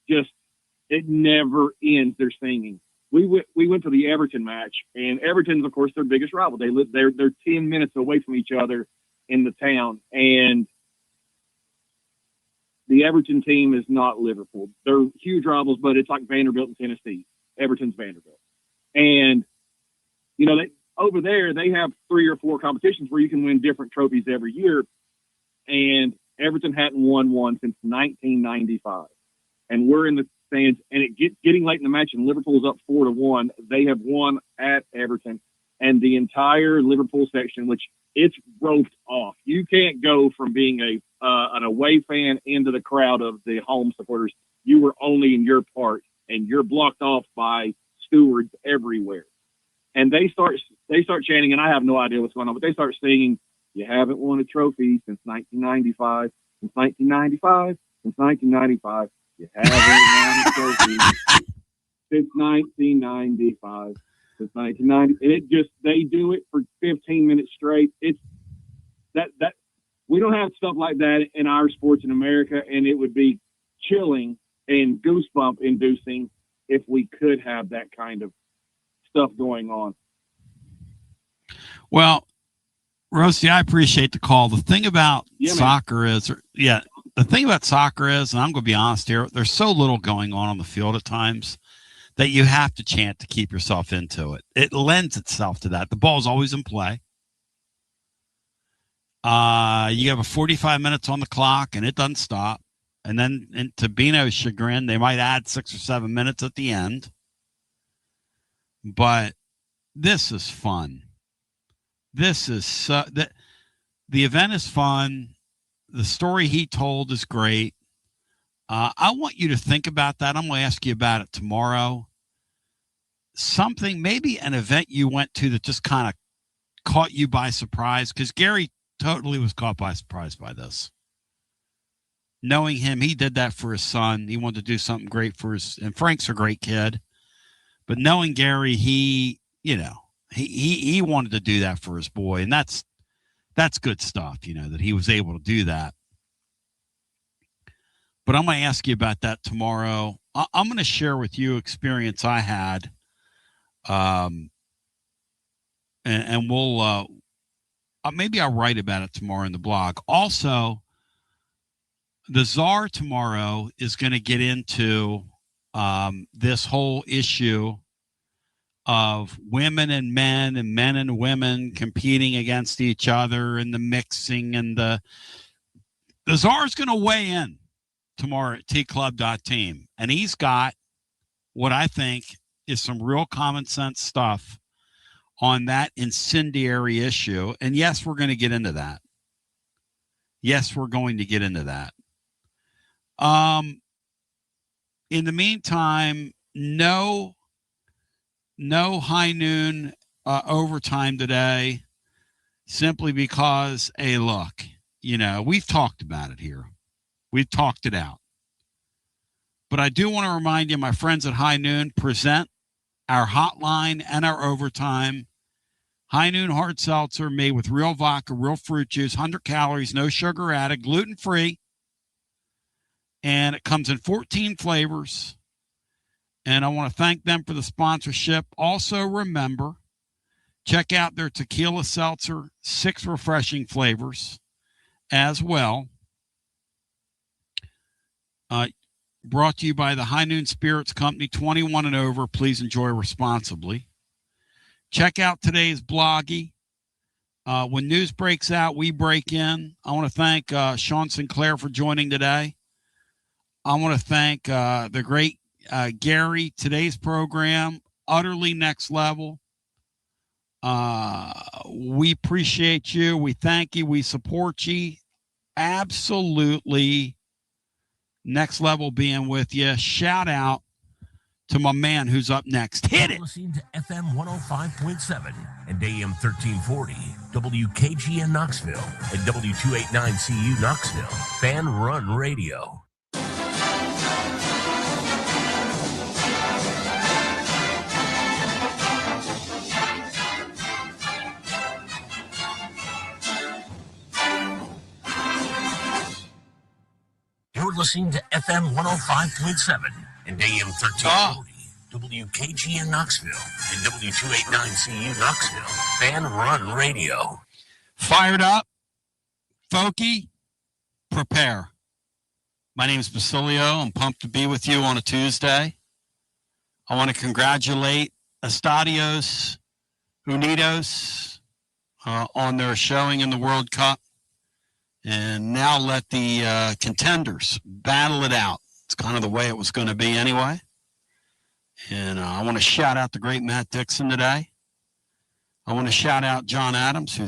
It never ends, their singing. We went to the Everton match, and Everton's, of course, their biggest rival. They're 10 minutes away from each other in the town. And the Everton team is not Liverpool. They're huge rivals, but it's like Vanderbilt in Tennessee. Everton's Vanderbilt. And over there, they have 3 or 4 competitions where you can win different trophies every year. And Everton hadn't won one since 1995. And we're in the stands, and getting late in the match, and Liverpool's up 4-1. They have won at Everton. And the entire Liverpool section, which it's roped off. You can't go from being an away fan into the crowd of the home supporters. you were only in your part, and you're blocked off by stewards everywhere. And they start chanting, and I have no idea what's going on, but they start singing, "You haven't won a trophy since 1995, since 1995, since 1995. You haven't won a trophy since 1995, since 1990." And it just, they do it for 15 minutes straight. It's that we don't have stuff like that in our sports in America, and it would be chilling and goosebump inducing if we could have that kind of stuff going on. Well, Rosie, I appreciate the call. The thing about soccer is, the thing about soccer is, and I'm going to be honest here, there's so little going on the field at times that you have to chant to keep yourself into it. It lends itself to that. The ball's always in play. You have a 45 minutes on the clock, and it doesn't stop. And then, to Bino's chagrin, they might add 6 or 7 minutes at the end. But this is fun. This is the event is fun. The story he told is great. I want you to think about that. I'm going to ask you about it tomorrow. Something, maybe an event you went to that just kind of caught you by surprise, because Gary totally was caught by surprise by this. Knowing him, he did that for his son. He wanted to do something great for his, and Frank's a great kid. But knowing Gary, he wanted to do that for his boy, and that's good stuff, that he was able to do that. But I'm going to ask you about that tomorrow. I'm going to share with you experience I had, and we'll maybe I'll write about it tomorrow in the blog. Also, the Czar tomorrow is going to get into this whole issue of women and men and women competing against each other, and the mixing, and the Czar is going to weigh in tomorrow at tclub.team. And he's got what I think is some real common sense stuff on that incendiary issue. And yes, we're going to get into that. Yes, we're going to get into that. In the meantime, no high noon overtime today, simply because, hey, look, we've talked about it here. We've talked it out. But I do want to remind you, my friends at High Noon present our hotline and our overtime. High Noon hard seltzer made with real vodka, real fruit juice, 100 calories, no sugar added, gluten-free. And it comes in 14 flavors. And I want to thank them for the sponsorship. Also, remember, check out their tequila seltzer, 6 refreshing flavors as well. Brought to you by the High Noon Spirits Company, 21 and over. Please enjoy responsibly. Check out today's bloggy. When news breaks out, we break in. I want to thank Sean Sinclair for joining today. I want to thank the great Gary. Today's program, utterly next level. We appreciate you. We thank you. We support you. Absolutely next level being with you. Shout out to my man who's up next. Hit it. Listening to FM 105.7 and AM 1340, WKGN Knoxville and W289CU Knoxville. Fan Run Radio. You're listening to FM 105.7 and AM 1340, WKGN Knoxville and W289CU Knoxville. Fan Run Radio. Fired up, folky, prepare. My name is Basilio. I'm pumped to be with you on a Tuesday. I want to congratulate Estadios Unidos on their showing in the World Cup. And now let the contenders battle it out. It's kind of the way it was going to be anyway. And I want to shout out the great Matt Dixon today. I want to shout out John Adams, who's